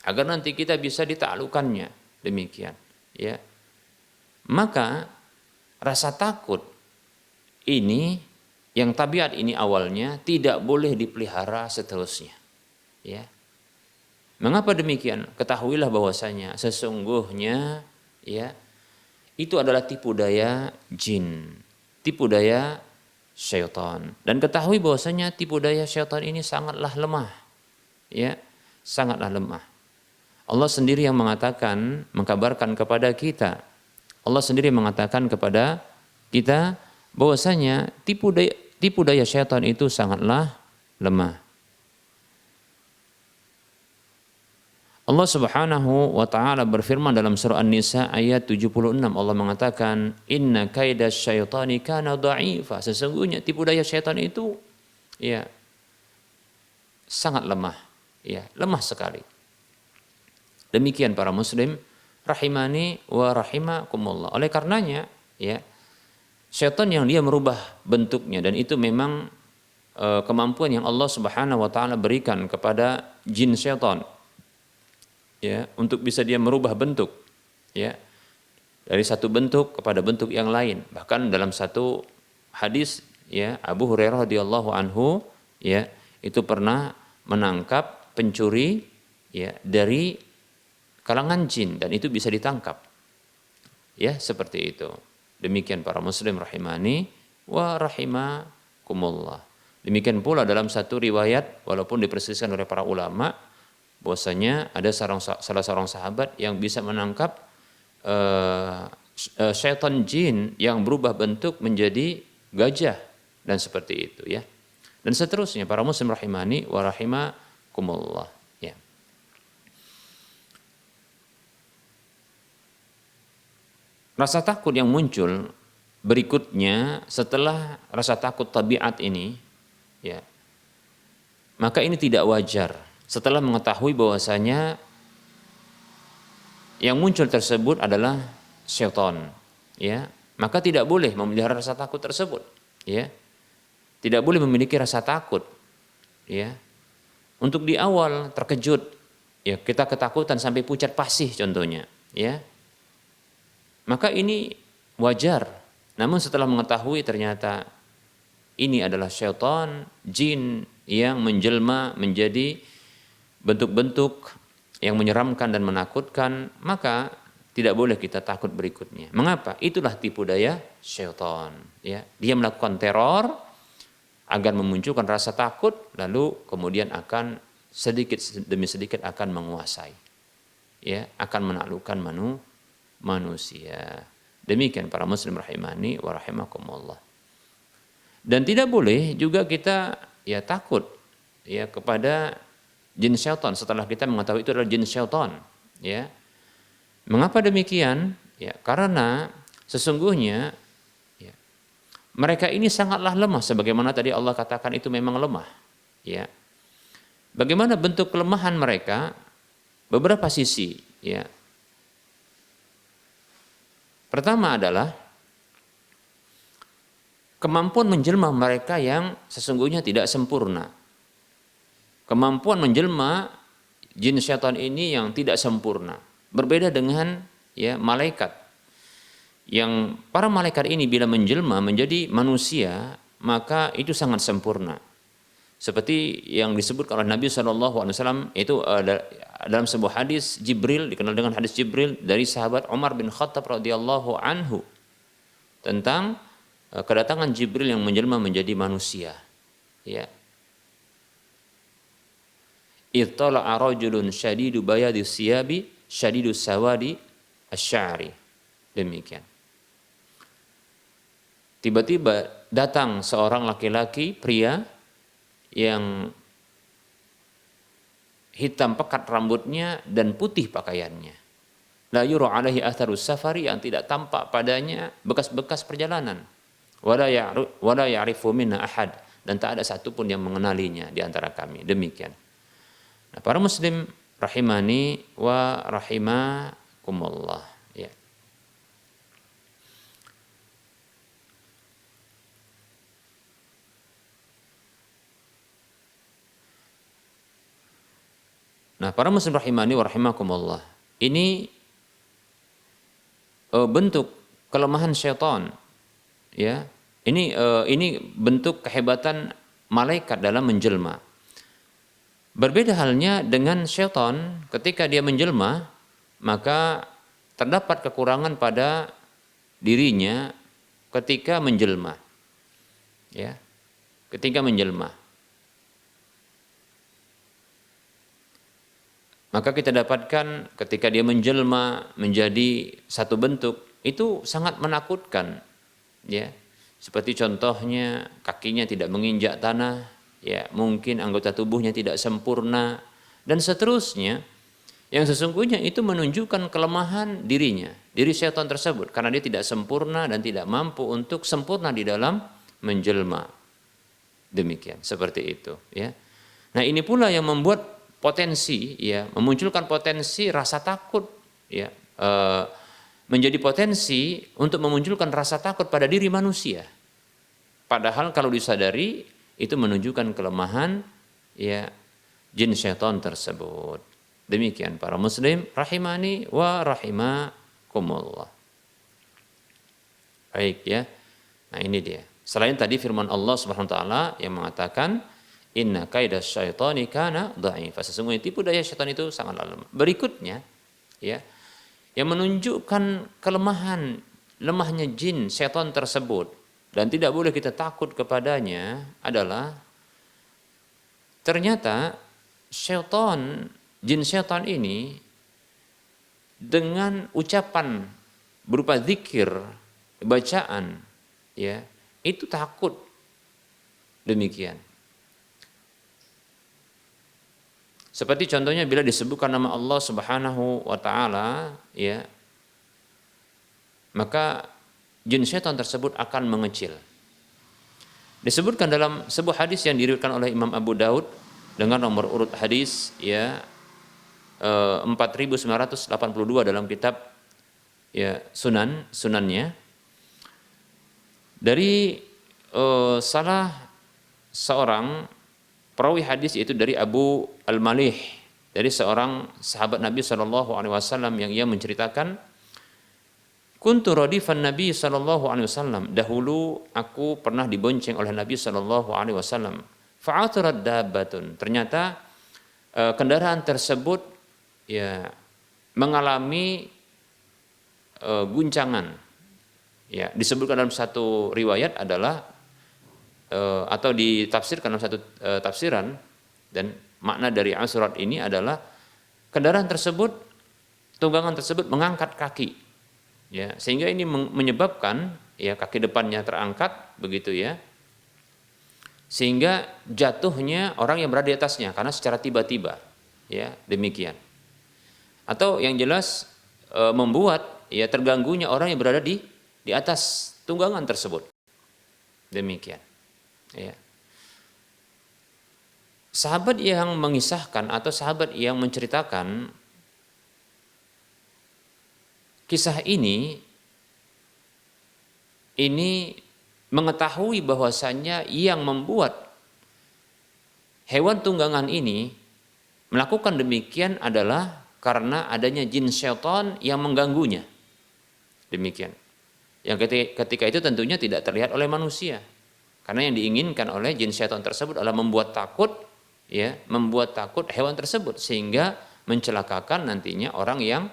agar nanti kita bisa ditaklukkannya, demikian, ya. Maka rasa takut ini yang tabiat ini awalnya tidak boleh dipelihara seterusnya, ya. Mengapa demikian? Ketahuilah bahwasanya sesungguhnya, ya, itu adalah tipu daya jin, tipu daya syaitan. Dan ketahui bahwasanya tipu daya syaitan ini sangatlah lemah, ya, sangatlah lemah. Allah sendiri yang mengatakan, mengkabarkan kepada kita, Allah sendiri mengatakan kepada kita bahwasanya tipu daya syaitan itu sangatlah lemah. Allah Subhanahu wa taala berfirman dalam surah An-Nisa ayat 76, Allah mengatakan inna kaida syaitani kana dha'ifa, sesungguhnya tipu daya syaitan itu ya sangat lemah, ya, lemah sekali. Demikian para muslim rahimani wa rahimakumullah. Oleh karenanya, ya, syaitan yang dia merubah bentuknya, dan itu memang kemampuan yang Allah Subhanahu wa taala berikan kepada jin syaitan, ya, untuk bisa dia merubah bentuk, ya, dari satu bentuk kepada bentuk yang lain. Bahkan dalam satu hadis, ya, Abu Hurairah radhiyallahu anhu, ya, itu pernah menangkap pencuri, ya, dari kalangan jin, dan itu bisa ditangkap, ya, seperti itu. Demikian para muslim rahimani wa rahimakumullah. Demikian pula dalam satu riwayat, walaupun diperselisihkan oleh para ulama, bahwasanya ada salah seorang sahabat yang bisa menangkap syaitan jin yang berubah bentuk menjadi gajah, dan seperti itu, ya. Dan seterusnya para muslim rahimani wa rahimakumullah, ya. Rasa takut yang muncul berikutnya setelah rasa takut tabiat ini, ya, maka ini tidak wajar. Setelah mengetahui bahwasanya yang muncul tersebut adalah syaitan, ya, maka tidak boleh memelihara rasa takut tersebut, ya. Tidak boleh memiliki rasa takut, ya. Untuk di awal terkejut, ya kita ketakutan sampai pucat pasih contohnya, ya. Maka ini wajar. Namun setelah mengetahui ternyata ini adalah syaitan, jin yang menjelma menjadi bentuk-bentuk yang menyeramkan dan menakutkan, maka tidak boleh kita takut berikutnya. Mengapa? Itulah tipu daya syaitan. Ya, dia melakukan teror agar memunculkan rasa takut, lalu kemudian akan sedikit demi sedikit akan menguasai, ya, akan menaklukkan manusia. Demikian para muslim rahimani wa rahimakumullah. Dan tidak boleh juga kita ya takut ya kepada jin syaitan setelah kita mengetahui itu adalah jin syaitan, ya. Mengapa demikian? Ya, karena sesungguhnya ya, mereka ini sangatlah lemah sebagaimana tadi Allah katakan itu memang lemah, ya. Bagaimana bentuk kelemahan mereka? Beberapa sisi, ya. Pertama adalah kemampuan menjelma mereka yang sesungguhnya tidak sempurna. Kemampuan menjelma jin syaitan ini yang tidak sempurna. Berbeda dengan ya malaikat. Yang para malaikat ini bila menjelma menjadi manusia, maka itu sangat sempurna. Seperti yang disebutkan oleh Nabi SAW itu dalam sebuah hadis Jibril, dikenal dengan hadis Jibril dari sahabat Umar bin Khattab radhiyallahu anhu tentang kedatangan Jibril yang menjelma menjadi manusia. Ya. Ittala'a rajulun syadidu bayadi siyabi syadidu sawadi asy'ari. Demikian. Tiba-tiba datang seorang laki-laki pria yang hitam pekat rambutnya dan putih pakaiannya. La yura alaihi atharus safari, yang tidak tampak padanya bekas-bekas perjalanan. Wala ya'rifu minna ahad, dan tak ada satupun yang mengenalinya di antara kami. Demikian. Nah, para muslim rahimani wa rahimakumullah, ya. Nah, para muslim rahimani wa rahimakumullah, ini bentuk kelemahan syaitan, ya. Ini bentuk kehebatan malaikat dalam menjelma. Berbeda halnya dengan syaitan, ketika dia menjelma, maka terdapat kekurangan pada dirinya ketika menjelma. Ya. Ketika menjelma. Maka kita dapatkan ketika dia menjelma menjadi satu bentuk, itu sangat menakutkan, ya. Seperti contohnya kakinya tidak menginjak tanah, ya, mungkin anggota tubuhnya tidak sempurna dan seterusnya, yang sesungguhnya itu menunjukkan kelemahan dirinya, diri syaitan tersebut, karena dia tidak sempurna dan tidak mampu untuk sempurna di dalam menjelma. Demikian, seperti itu, ya. Nah, ini pula yang membuat potensi, ya, memunculkan potensi rasa takut, ya, menjadi potensi untuk memunculkan rasa takut pada diri manusia. Padahal kalau disadari itu menunjukkan kelemahan, ya, jin syaitan tersebut. Demikian para muslim rahimani wa rahimakumullah. Baik, ya. Nah, ini dia. Selain tadi firman Allah Subhanahu wa taala yang mengatakan inna kaidas syaitani kana dha'if. Sesungguhnya tipu daya syaitan itu sangat lemah. Berikutnya, ya, yang menunjukkan lemahnya jin syaitan tersebut dan tidak boleh kita takut kepadanya adalah ternyata jin syaitan ini dengan ucapan berupa zikir, bacaan, ya, itu takut. Demikian. Seperti contohnya bila disebutkan nama Allah Subhanahu wa taala, ya, maka jin syaitan tersebut akan mengecil. Disebutkan dalam sebuah hadis yang diriwayatkan oleh Imam Abu Daud dengan nomor urut hadis, ya, 4982 dalam kitab, ya, sunannya, Dari salah seorang perawi hadis, itu dari Abu Al-Malih, dari seorang sahabat Nabi SAW yang ia menceritakan, kuntu radifan Nabi SAW, dahulu aku pernah dibonceng oleh Nabi SAW. Fa'atharat dabbatun, ternyata kendaraan tersebut ya mengalami guncangan. Ya, disebutkan dalam satu riwayat adalah atau ditafsirkan dalam satu tafsiran, dan makna dari asurat ini adalah kendaraan tersebut, tunggangan tersebut mengangkat kaki, ya, sehingga ini menyebabkan ya kaki depannya terangkat begitu ya, sehingga jatuhnya orang yang berada di atasnya karena secara tiba-tiba, ya demikian. Atau yang jelas membuat ya terganggunya orang yang berada di atas tunggangan tersebut, demikian. Ya. Sahabat yang mengisahkan atau sahabat yang menceritakan kisah ini mengetahui bahwasannya yang membuat hewan tunggangan ini melakukan demikian adalah karena adanya jin syaitan yang mengganggunya, demikian. Yang ketika itu tentunya tidak terlihat oleh manusia, karena yang diinginkan oleh jin syaitan tersebut adalah membuat takut, ya, membuat takut hewan tersebut sehingga mencelakakan nantinya orang yang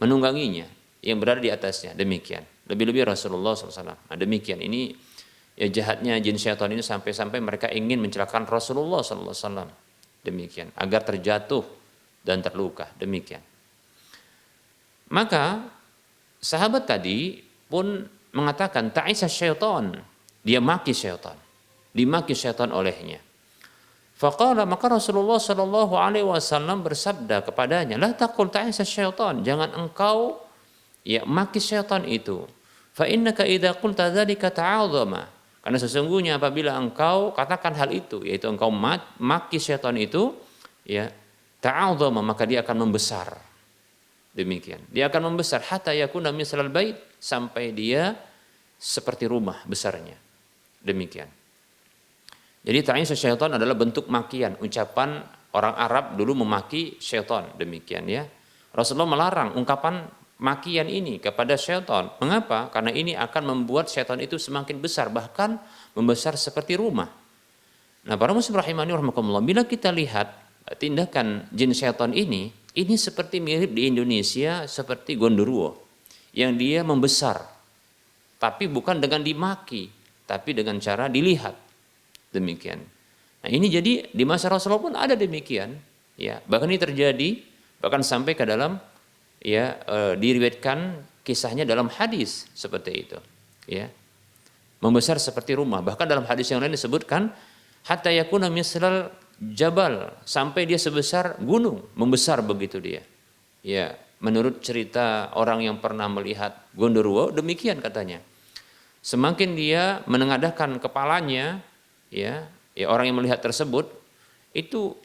menungganginya, yang berada di atasnya, demikian. Lebih-lebih Rasulullah SAW. Nah, demikian, ini ya jahatnya jin syaitan ini sampai-sampai mereka ingin mencelakakan Rasulullah SAW, demikian, agar terjatuh dan terluka, demikian. Maka sahabat tadi pun mengatakan ta'isa syaitan, dia maki syaitan, dimaki syaitan olehnya. Faqala, maka Rasulullah sallallahu alaihi wasallam bersabda kepadanya, la taqul ta'isa syaitan, jangan engkau ya maki syaitan itu. Fa innaka idza qulta dzalika ta'adzama, karena sesungguhnya apabila engkau katakan hal itu, yaitu engkau maki syaitan itu, ya ta'adzama, maka dia akan membesar. Demikian, dia akan membesar hatta yakuna mislal bait, sampai dia seperti rumah besarnya, demikian. Jadi ta'isa syaitan adalah bentuk makian, ucapan orang Arab dulu memaki syaitan, demikian ya. Rasulullah melarang ungkapan makian ini kepada syaitan. Mengapa? Karena ini akan membuat syaitan itu semakin besar, bahkan membesar seperti rumah. Nah, para muslim rahimani rahimakumullah, bila kita lihat tindakan jin syaitan ini seperti mirip di Indonesia seperti gondoruo, yang dia membesar, tapi bukan dengan dimaki, tapi dengan cara dilihat, demikian. Nah, ini jadi di masa Rasulullah pun ada demikian, ya. Bahkan ini terjadi, bahkan sampai ke dalam ya diriwayatkan kisahnya dalam hadis seperti itu, ya. Membesar seperti rumah. Bahkan dalam hadis yang lain disebutkan hatta yakuna mislal jabal, sampai dia sebesar gunung, membesar begitu dia. Ya, menurut cerita orang yang pernah melihat gondoruo, demikian katanya. Semakin dia menengadahkan kepalanya, ya orang yang melihat tersebut, itu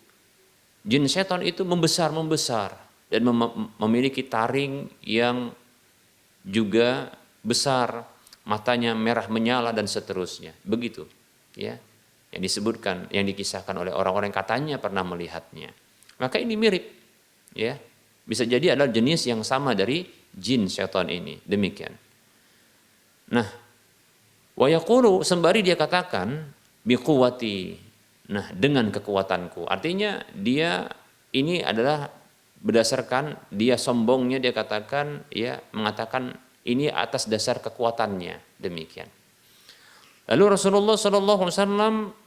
jin setan itu membesar dan memiliki taring yang juga besar, matanya merah menyala dan seterusnya. Begitu, ya. Yang disebutkan, yang dikisahkan oleh orang-orang yang katanya pernah melihatnya. Maka ini mirip, ya. Bisa jadi adalah jenis yang sama dari jin syaitan ini, demikian. Nah, wa yaqulu, sembari dia katakan biquwati, nah dengan kekuatanku. Artinya dia ini adalah berdasarkan dia sombongnya, dia katakan, ya, mengatakan ini atas dasar kekuatannya, demikian. Lalu Rasulullah SAW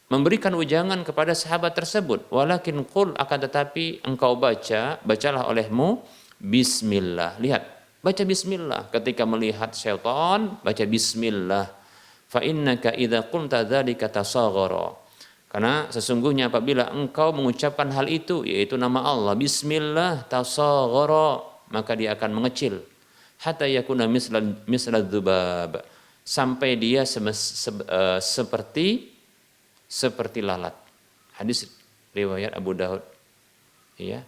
memberikan ujangan kepada sahabat tersebut, walakin qul, akan tetapi engkau bacalah olehmu bismillah. Lihat, baca bismillah ketika melihat syaitan, baca bismillah. Fa innaka idza qulta dzalika tasaghara, karena sesungguhnya apabila engkau mengucapkan hal itu, yaitu nama Allah, bismillah, tasaghara, maka dia akan mengecil. Hatta yakuna misla dzubab, sampai dia seperti lalat. Hadis riwayat Abu Daud, ya.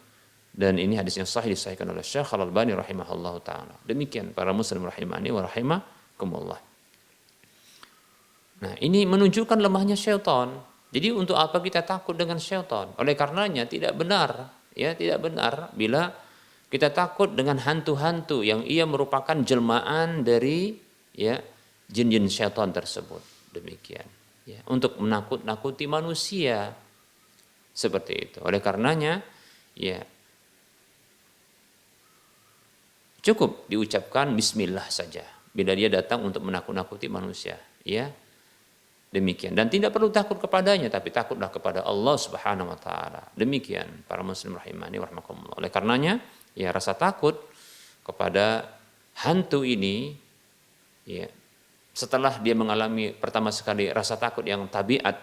Dan ini hadis yang sahih, disahihkan oleh Syekh Al-Albani rahimahullahu taala. Demikian para muslim rahimani wa Kumullah. Nah, ini menunjukkan lemahnya syaitan. Jadi untuk apa kita takut dengan syaitan? Oleh karenanya tidak benar, ya tidak benar bila kita takut dengan hantu-hantu yang ia merupakan jelmaan dari ya jin-jin syaitan tersebut. Demikian. Ya, untuk menakut-nakuti manusia seperti itu. Oleh karenanya, ya cukup diucapkan Bismillah saja bila dia datang untuk menakut-nakuti manusia. Ya. Demikian, dan tidak perlu takut kepadanya, tapi takutlah kepada Allah Subhanahu wa taala. Demikian para muslim rahimani wa rahimakumullah. Oleh karenanya, ya rasa takut kepada hantu ini ya setelah dia mengalami pertama sekali rasa takut yang tabiat,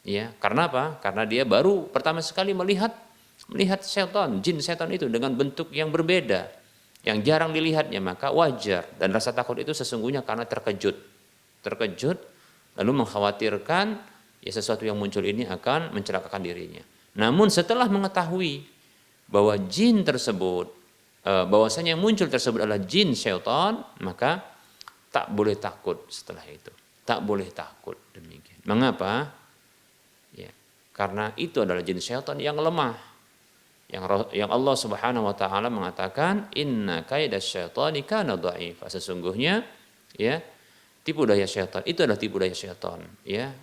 ya. Karena apa? Karena dia baru pertama sekali melihat setan, jin setan itu dengan bentuk yang berbeda, yang jarang dilihatnya, maka wajar, dan rasa takut itu sesungguhnya karena terkejut lalu mengkhawatirkan ya sesuatu yang muncul ini akan mencelakakan dirinya. Namun setelah mengetahui bahwa jin tersebut, bahwasanya yang muncul tersebut adalah jin syaitan, maka tak boleh takut setelah itu. Tak boleh takut, demikian. Mengapa? Ya, karena itu adalah jin syaitan yang lemah. Yang Allah Subhanahu wa taala mengatakan inna kaidasyaitani kana dha'ifa. Sesungguhnya ya tipu daya syaitan itu adalah tipu daya syaitan, ya.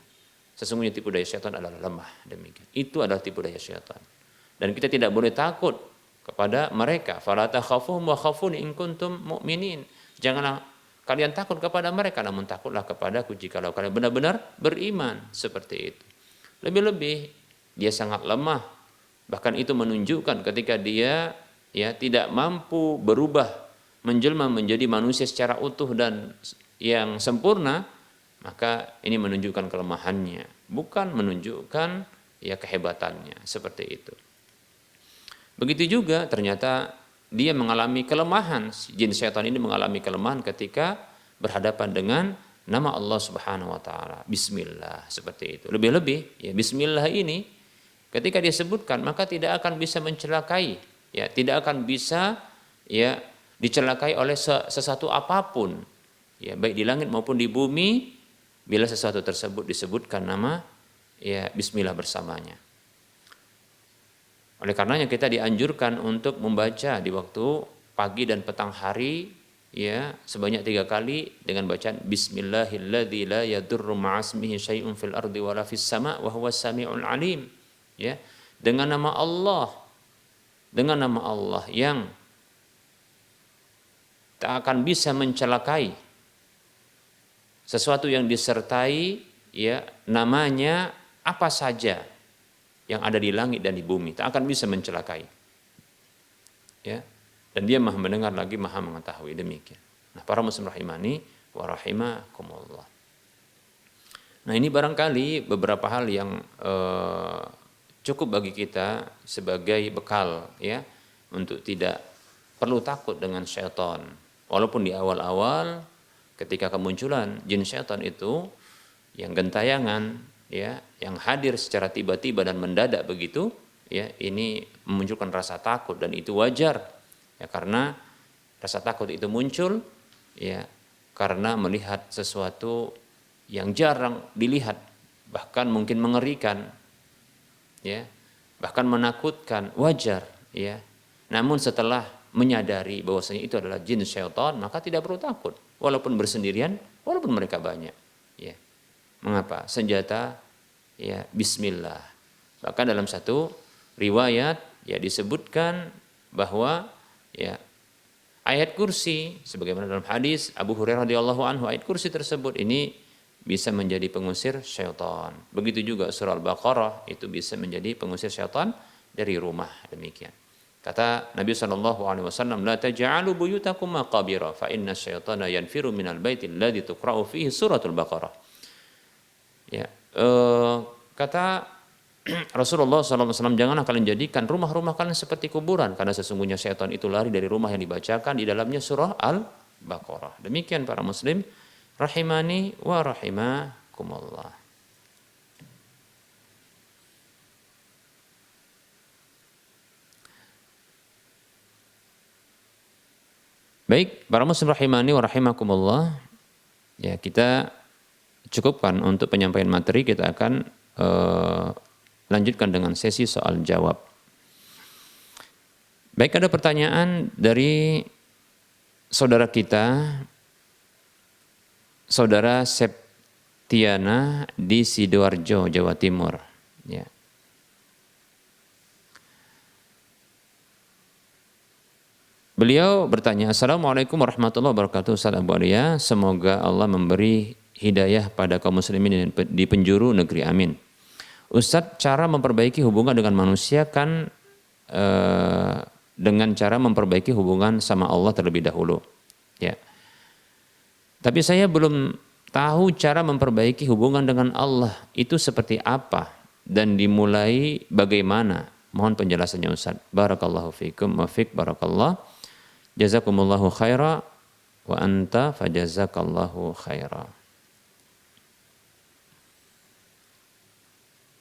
Sesungguhnya tipu daya syaitan adalah lemah, demikian. Itu adalah tipu daya syaitan. Dan kita tidak boleh takut kepada mereka. Fala takhafuhum wa khafuni in kuntum mu'minin. Janganlah kalian takut kepada mereka, namun takutlah kepadaku jikalau kalian benar-benar beriman, seperti itu. Lebih-lebih dia sangat lemah. Bahkan itu menunjukkan ketika dia ya tidak mampu berubah menjelma menjadi manusia secara utuh dan yang sempurna, maka ini menunjukkan kelemahannya, bukan menunjukkan ya kehebatannya, seperti itu. Begitu juga ternyata dia mengalami kelemahan, jin syaitan ini mengalami kelemahan ketika berhadapan dengan nama Allah Subhanahu wa taala, bismillah, seperti itu. Lebih-lebih ya bismillah ini ketika dia sebutkan maka tidak akan bisa mencelakai, ya tidak akan bisa ya dicelakai oleh sesuatu apapun. Ya, baik di langit maupun di bumi, bila sesuatu tersebut disebutkan nama ya bismillah bersamanya. Oleh karenanya kita dianjurkan untuk membaca di waktu pagi dan petang hari ya sebanyak 3 kali dengan bacaan bismillahilladzi la yadurru ma'asmihi syai'un fil ardi wala fis sama' wa huwas sami'ul alim. Ya, dengan nama Allah yang tak akan bisa mencelakai sesuatu yang disertai ya namanya apa saja yang ada di langit dan di bumi, tak akan bisa mencelakai. Ya. Dan dia Maha mendengar lagi Maha mengetahui, demikian. Nah, para muslim rahimani wa rahimakumullah. Nah, ini barangkali beberapa hal yang cukup bagi kita sebagai bekal ya untuk tidak perlu takut dengan syaitan. Walaupun di awal-awal ketika kemunculan jin syaitan itu yang gentayangan ya yang hadir secara tiba-tiba dan mendadak begitu ya ini memunculkan rasa takut, dan itu wajar ya karena rasa takut itu muncul ya karena melihat sesuatu yang jarang dilihat, bahkan mungkin mengerikan ya bahkan menakutkan, wajar ya. Namun setelah menyadari bahwasanya itu adalah jin syaitan, maka tidak perlu takut walaupun bersendirian, walaupun mereka banyak ya. Mengapa? Senjata ya bismillah. Bahkan dalam satu riwayat ya disebutkan bahwa ya ayat kursi sebagaimana dalam hadis Abu Hurairah radhiyallahu anhu, ayat kursi tersebut ini bisa menjadi pengusir syaitan. Begitu juga surah Al-Baqarah itu bisa menjadi pengusir syaitan dari rumah, demikian. Kata Nabi SAW, la taj'alu buyutakum maqabira fa inna syaitana yanfiru minal baiti alladhi tuqra'u fihi suratul Baqarah. Ya, kata Rasulullah SAW, janganlah kalian jadikan rumah-rumah kalian seperti kuburan, karena sesungguhnya syaitan itu lari dari rumah yang dibacakan di dalamnya surah Al-Baqarah. Demikian para muslim rahimani wa rahimakumullah. Baik, para muslim rahimani wa rahimakumullah. Ya, kita cukupkan untuk penyampaian materi, kita akan lanjutkan dengan sesi soal jawab. Baik, ada pertanyaan dari saudara kita, saudara Septiana di Sidoarjo, Jawa Timur. Ya. Beliau bertanya, Assalamualaikum warahmatullahi wabarakatuh, Ustaz Abu Alia. Semoga Allah memberi hidayah pada kaum muslimin di penjuru negeri, amin. Ustaz, cara memperbaiki hubungan dengan manusia kan dengan cara memperbaiki hubungan sama Allah terlebih dahulu. Ya. Tapi saya belum tahu cara memperbaiki hubungan dengan Allah itu seperti apa dan dimulai bagaimana. Mohon penjelasannya Ustaz. Barakallahu fiikum wa fiik barakallah. Jazakumullahu khaira wa anta fajazakallahu khaira.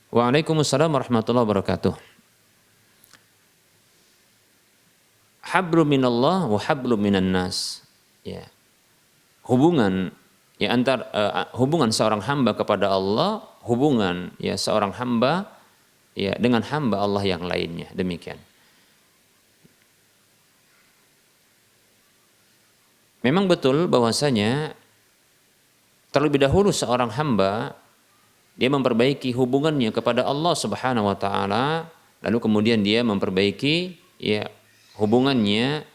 Waalaikumsalam warahmatullahi wabarakatuh. Hablu minallah wa hablu minan nas. Ya. Hubungan ya hubungan seorang hamba kepada Allah, hubungan ya seorang hamba ya dengan hamba Allah yang lainnya, demikian. Memang betul bahwasanya terlebih dahulu seorang hamba dia memperbaiki hubungannya kepada Allah Subhanahu wa taala, lalu kemudian dia memperbaiki ya hubungannya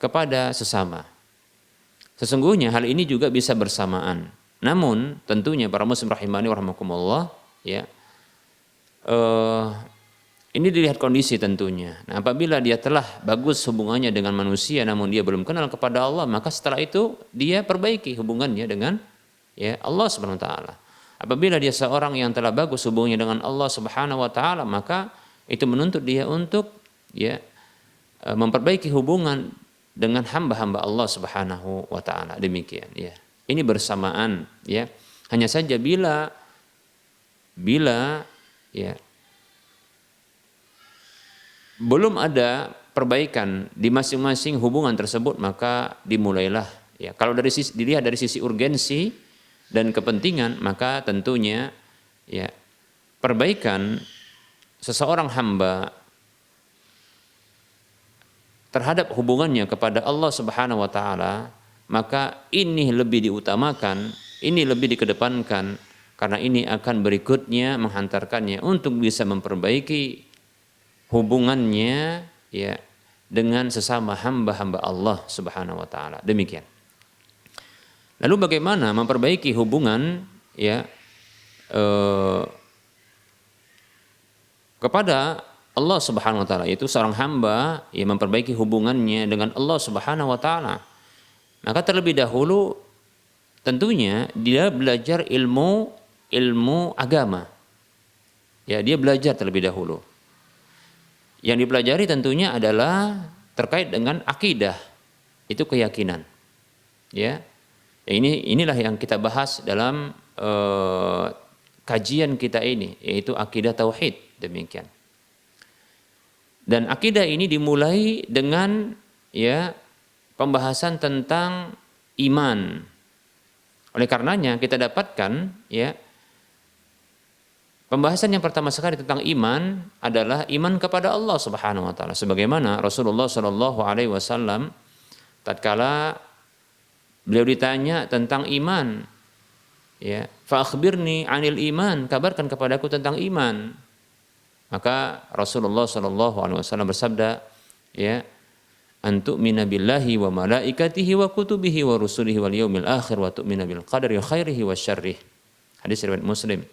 kepada sesama. Sesungguhnya hal ini juga bisa bersamaan. Namun tentunya para muslim rahimani wa rahimakumullah ya ini dilihat kondisi tentunya. Nah, apabila dia telah bagus hubungannya dengan manusia namun dia belum kenal kepada Allah, maka setelah itu dia perbaiki hubungannya dengan ya Allah Subhanahu wa taala. Apabila dia seorang yang telah bagus hubungannya dengan Allah Subhanahu wa taala, maka itu menuntut dia untuk ya memperbaiki hubungan dengan hamba-hamba Allah Subhanahu wa taala. Demikian ya. Ini bersamaan ya. Hanya saja bila ya belum ada perbaikan di masing-masing hubungan tersebut, maka dimulailah ya. Kalau dilihat dari sisi urgensi dan kepentingan, maka tentunya ya perbaikan seseorang hamba terhadap hubungannya kepada Allah Subhanahu wa taala, maka ini lebih diutamakan, ini lebih dikedepankan, karena ini akan berikutnya menghantarkannya untuk bisa memperbaiki hubungannya ya dengan sesama hamba-hamba Allah Subhanahu wa taala. Demikian. Lalu bagaimana memperbaiki hubungan ya kepada Allah Subhanahu wa taala, itu seorang hamba yang memperbaiki hubungannya dengan Allah Subhanahu wa taala. Maka terlebih dahulu tentunya dia belajar ilmu agama. Ya, dia belajar terlebih dahulu. Yang dipelajari tentunya adalah terkait dengan akidah, itu keyakinan. Ya, inilah yang kita bahas dalam kajian kita ini, yaitu akidah tauhid, demikian. Dan akidah ini dimulai dengan ya pembahasan tentang iman. Oleh karenanya kita dapatkan ya pembahasan yang pertama sekali tentang iman adalah iman kepada Allah Subhanahu wa taala, sebagaimana Rasulullah Shallallahu alaihi wasallam tatkala beliau ditanya tentang iman, ya, fa akhbirni 'anil iman, kabarkan kepadaku tentang iman. Maka Rasulullah Shallallahu alaihi wasallam bersabda, ya, antu'mina billahi wa malaikatihi wa kutubihi wa rusulihi wal yaumil akhir wa tu'mina bil qadari khairihi wa syarrih. Hadis riwayat Muslim.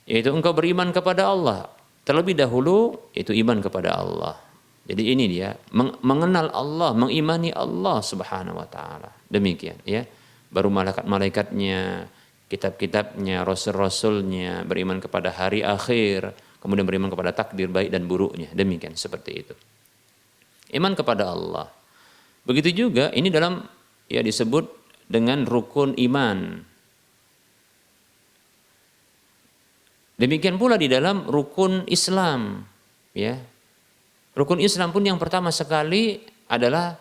Yaitu engkau beriman kepada Allah terlebih dahulu, itu iman kepada Allah. Jadi ini dia mengenal Allah, mengimani Allah Subhanahu wa taala. Demikian ya. Baru malaikat-malaikatnya, kitab-kitabnya, rasul-rasulnya, beriman kepada hari akhir, kemudian beriman kepada takdir baik dan buruknya. Demikian seperti itu. Iman kepada Allah. Begitu juga ini dalam ya disebut dengan rukun iman. Demikian pula di dalam rukun Islam, ya. Rukun Islam pun yang pertama sekali adalah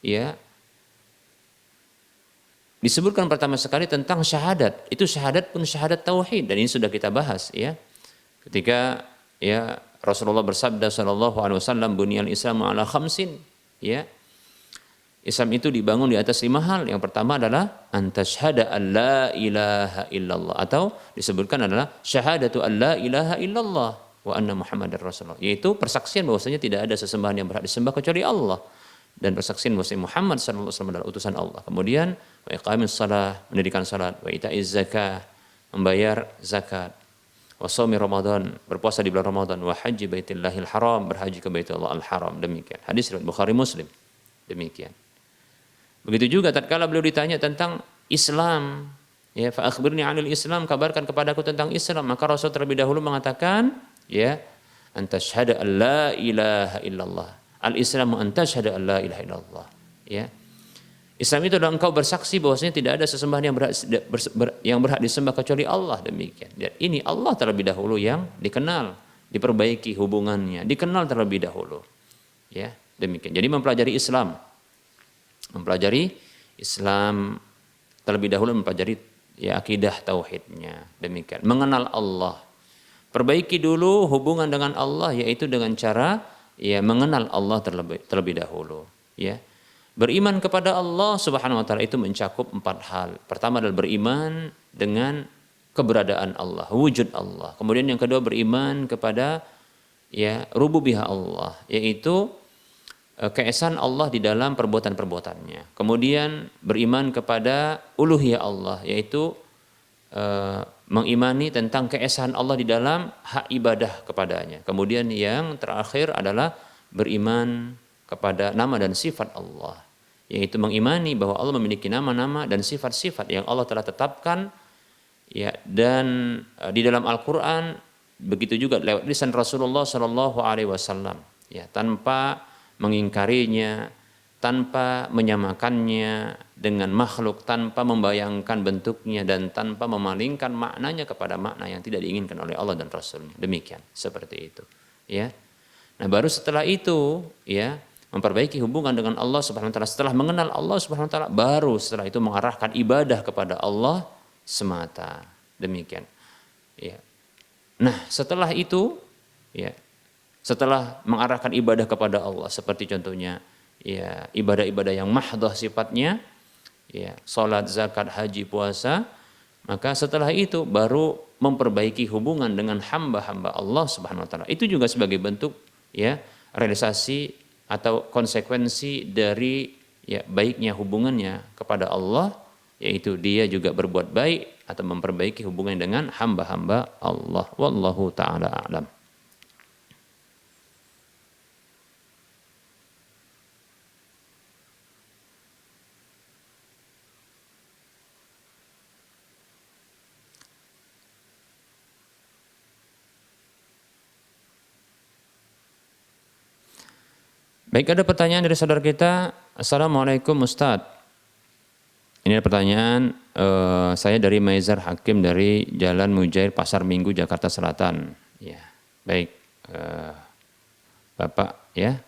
ya disebutkan pertama sekali tentang syahadat. Itu syahadat pun syahadat tauhid, dan ini sudah kita bahas ya. Ketika ya Rasulullah bersabda sallallahu alaihi wasallam, "Bunyal Islamu ala khamsin." Ya. Islam itu dibangun di atas 5 hal. Yang pertama adalah antasyhada an la ilaha illallah, atau disebutkan adalah syahadatu an la ilaha illallah wa anna Muhammadar Rasulullah, yaitu persaksian bahwasanya tidak ada sesembahan yang berhak disembah kecuali Allah, dan persaksian bahwasanya Muhammad sallallahu alaihi wasallam adalah utusan Allah. Kemudian wa iqamis shalah, mendirikan salat, wa itaiz zakah, membayar zakat, wa shaumi Ramadan, berpuasa di bulan Ramadan, wa haji baitillahil haram, berhaji ke Baitullah al-Haram. Demikian hadis riwayat Bukhari Muslim. Demikian. Begitu juga tatkala beliau ditanya tentang Islam, ya, fa akhbirni 'anil Islam, kabarkan kepadaku tentang Islam, maka Rasul terlebih dahulu mengatakan, ya, antasyhada an la ilaha illallah. Al-Islamu antasyhada an la ilaha illallah. Ya. Islam itu adalah engkau bersaksi bahwasanya tidak ada sesembahan yang berhak disembah kecuali Allah. Demikian. Dan ini Allah terlebih dahulu yang dikenal, diperbaiki hubungannya, dikenal terlebih dahulu. Ya, demikian. Jadi mempelajari Islam terlebih dahulu, mempelajari ya akidah tauhidnya. Demikian. Mengenal Allah. Perbaiki dulu hubungan dengan Allah, yaitu dengan cara ya mengenal Allah terlebih dahulu. Ya. Beriman kepada Allah Subhanahu wa taala itu mencakup 4 hal. Pertama adalah beriman dengan keberadaan Allah, wujud Allah. Kemudian yang kedua beriman kepada ya rububiyah Allah, yaitu keesaan Allah di dalam perbuatan-perbuatannya. Kemudian beriman kepada uluhiyah Allah, yaitu mengimani tentang keesaan Allah di dalam hak ibadah kepadanya. Kemudian yang terakhir adalah beriman kepada nama dan sifat Allah, yaitu mengimani bahwa Allah memiliki nama-nama dan sifat-sifat yang Allah telah tetapkan ya, dan di dalam Al-Qur'an, begitu juga lewat lisan Rasulullah sallallahu alaihi wasallam, ya, tanpa mengingkarinya, tanpa menyamakannya dengan makhluk, tanpa membayangkan bentuknya, dan tanpa memalingkan maknanya kepada makna yang tidak diinginkan oleh Allah dan Rasulnya. Demikian, seperti itu. Ya. Nah, baru setelah itu, ya, memperbaiki hubungan dengan Allah Subhanahu wa taala. Setelah mengenal Allah Subhanahu wa taala, baru setelah itu mengarahkan ibadah kepada Allah semata. Demikian. Ya. Nah, setelah itu, ya, setelah mengarahkan ibadah kepada Allah, seperti contohnya ya ibadah-ibadah yang mahdhah sifatnya, ya, salat, zakat, haji, puasa, maka setelah itu baru memperbaiki hubungan dengan hamba-hamba Allah Subhanahu wa taala. Itu juga sebagai bentuk ya realisasi atau konsekuensi dari ya baiknya hubungannya kepada Allah, yaitu dia juga berbuat baik atau memperbaiki hubungan dengan hamba-hamba Allah. Wallahu taala a'lam. Baik, ada pertanyaan dari saudara kita. Assalamualaikum Ustadz. Ini ada pertanyaan, saya dari Maizar Hakim dari Jalan Mujair, Pasar Minggu, Jakarta Selatan. Ya, baik, Bapak ya.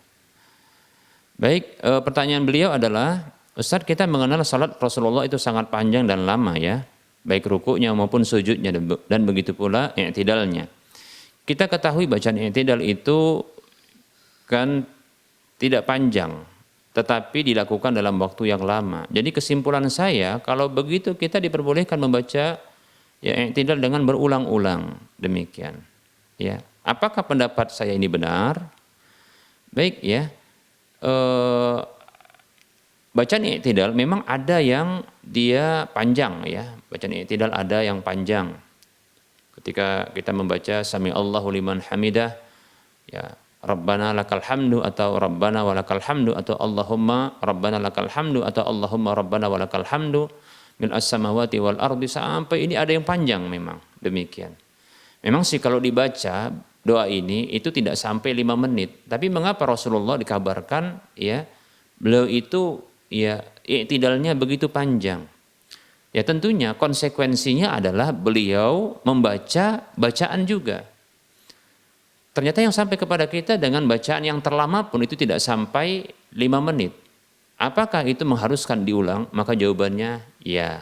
Baik, pertanyaan beliau adalah, Ustadz, kita mengenal salat Rasulullah itu sangat panjang dan lama ya, baik rukuknya maupun sujudnya, dan begitu pula i'tidalnya. Kita ketahui bacaan i'tidal itu kan tidak panjang, tetapi dilakukan dalam waktu yang lama. Jadi kesimpulan saya, kalau begitu kita diperbolehkan membaca ya i'tidal dengan berulang-ulang. Demikian. Ya, apakah pendapat saya ini benar? Baik ya. Bacaan i'tidal memang ada yang dia panjang ya. Bacaan i'tidal ada yang panjang. Ketika kita membaca Sami Allahu liman hamidah, ya, Rabbana lakal hamdu atau Rabbana walakal hamdu atau Allahumma Rabbana lakal hamdu atau Allahumma Rabbana walakal hamdu mil as-samawati wal ardi, sampai ini ada yang panjang memang. Demikian. Memang sih kalau dibaca doa ini itu tidak sampai 5 menit. Tapi mengapa Rasulullah dikabarkan ya beliau itu ya i'tidalnya begitu panjang? Ya tentunya konsekuensinya adalah beliau membaca bacaan juga. Ternyata yang sampai kepada kita dengan bacaan yang terlama pun itu tidak sampai 5 menit. Apakah itu mengharuskan diulang? Maka jawabannya ya.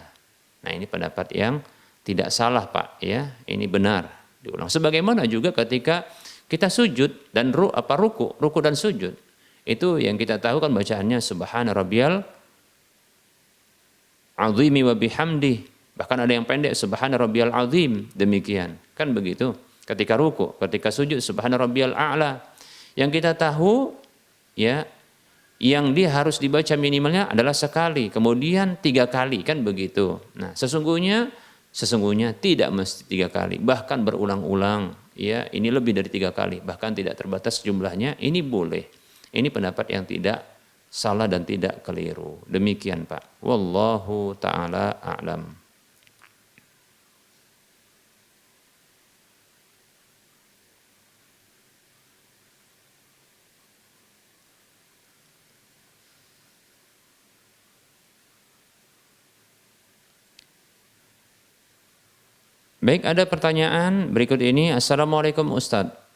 Nah, ini pendapat yang tidak salah, Pak, ya. Ini benar diulang. Sebagaimana juga ketika kita sujud dan ruku dan sujud. Itu yang kita tahu kan bacaannya subhana rabbiyal azimi wa bihamdi. Bahkan ada yang pendek subhana rabbiyal azim, demikian. Kan begitu. Ketika ruku, ketika sujud subhana rabbiyal a'la. Yang kita tahu ya, yang dia harus dibaca minimalnya adalah sekali, kemudian 3 kali, kan begitu. Nah, sesungguhnya tidak mesti 3 kali, bahkan berulang-ulang. Ya, ini lebih dari 3 kali, bahkan tidak terbatas jumlahnya. Ini boleh. Ini pendapat yang tidak salah dan tidak keliru. Demikian, Pak. Wallahu ta'ala a'lam. Baik, ada pertanyaan berikut ini. Assalamualaikum Ustadz.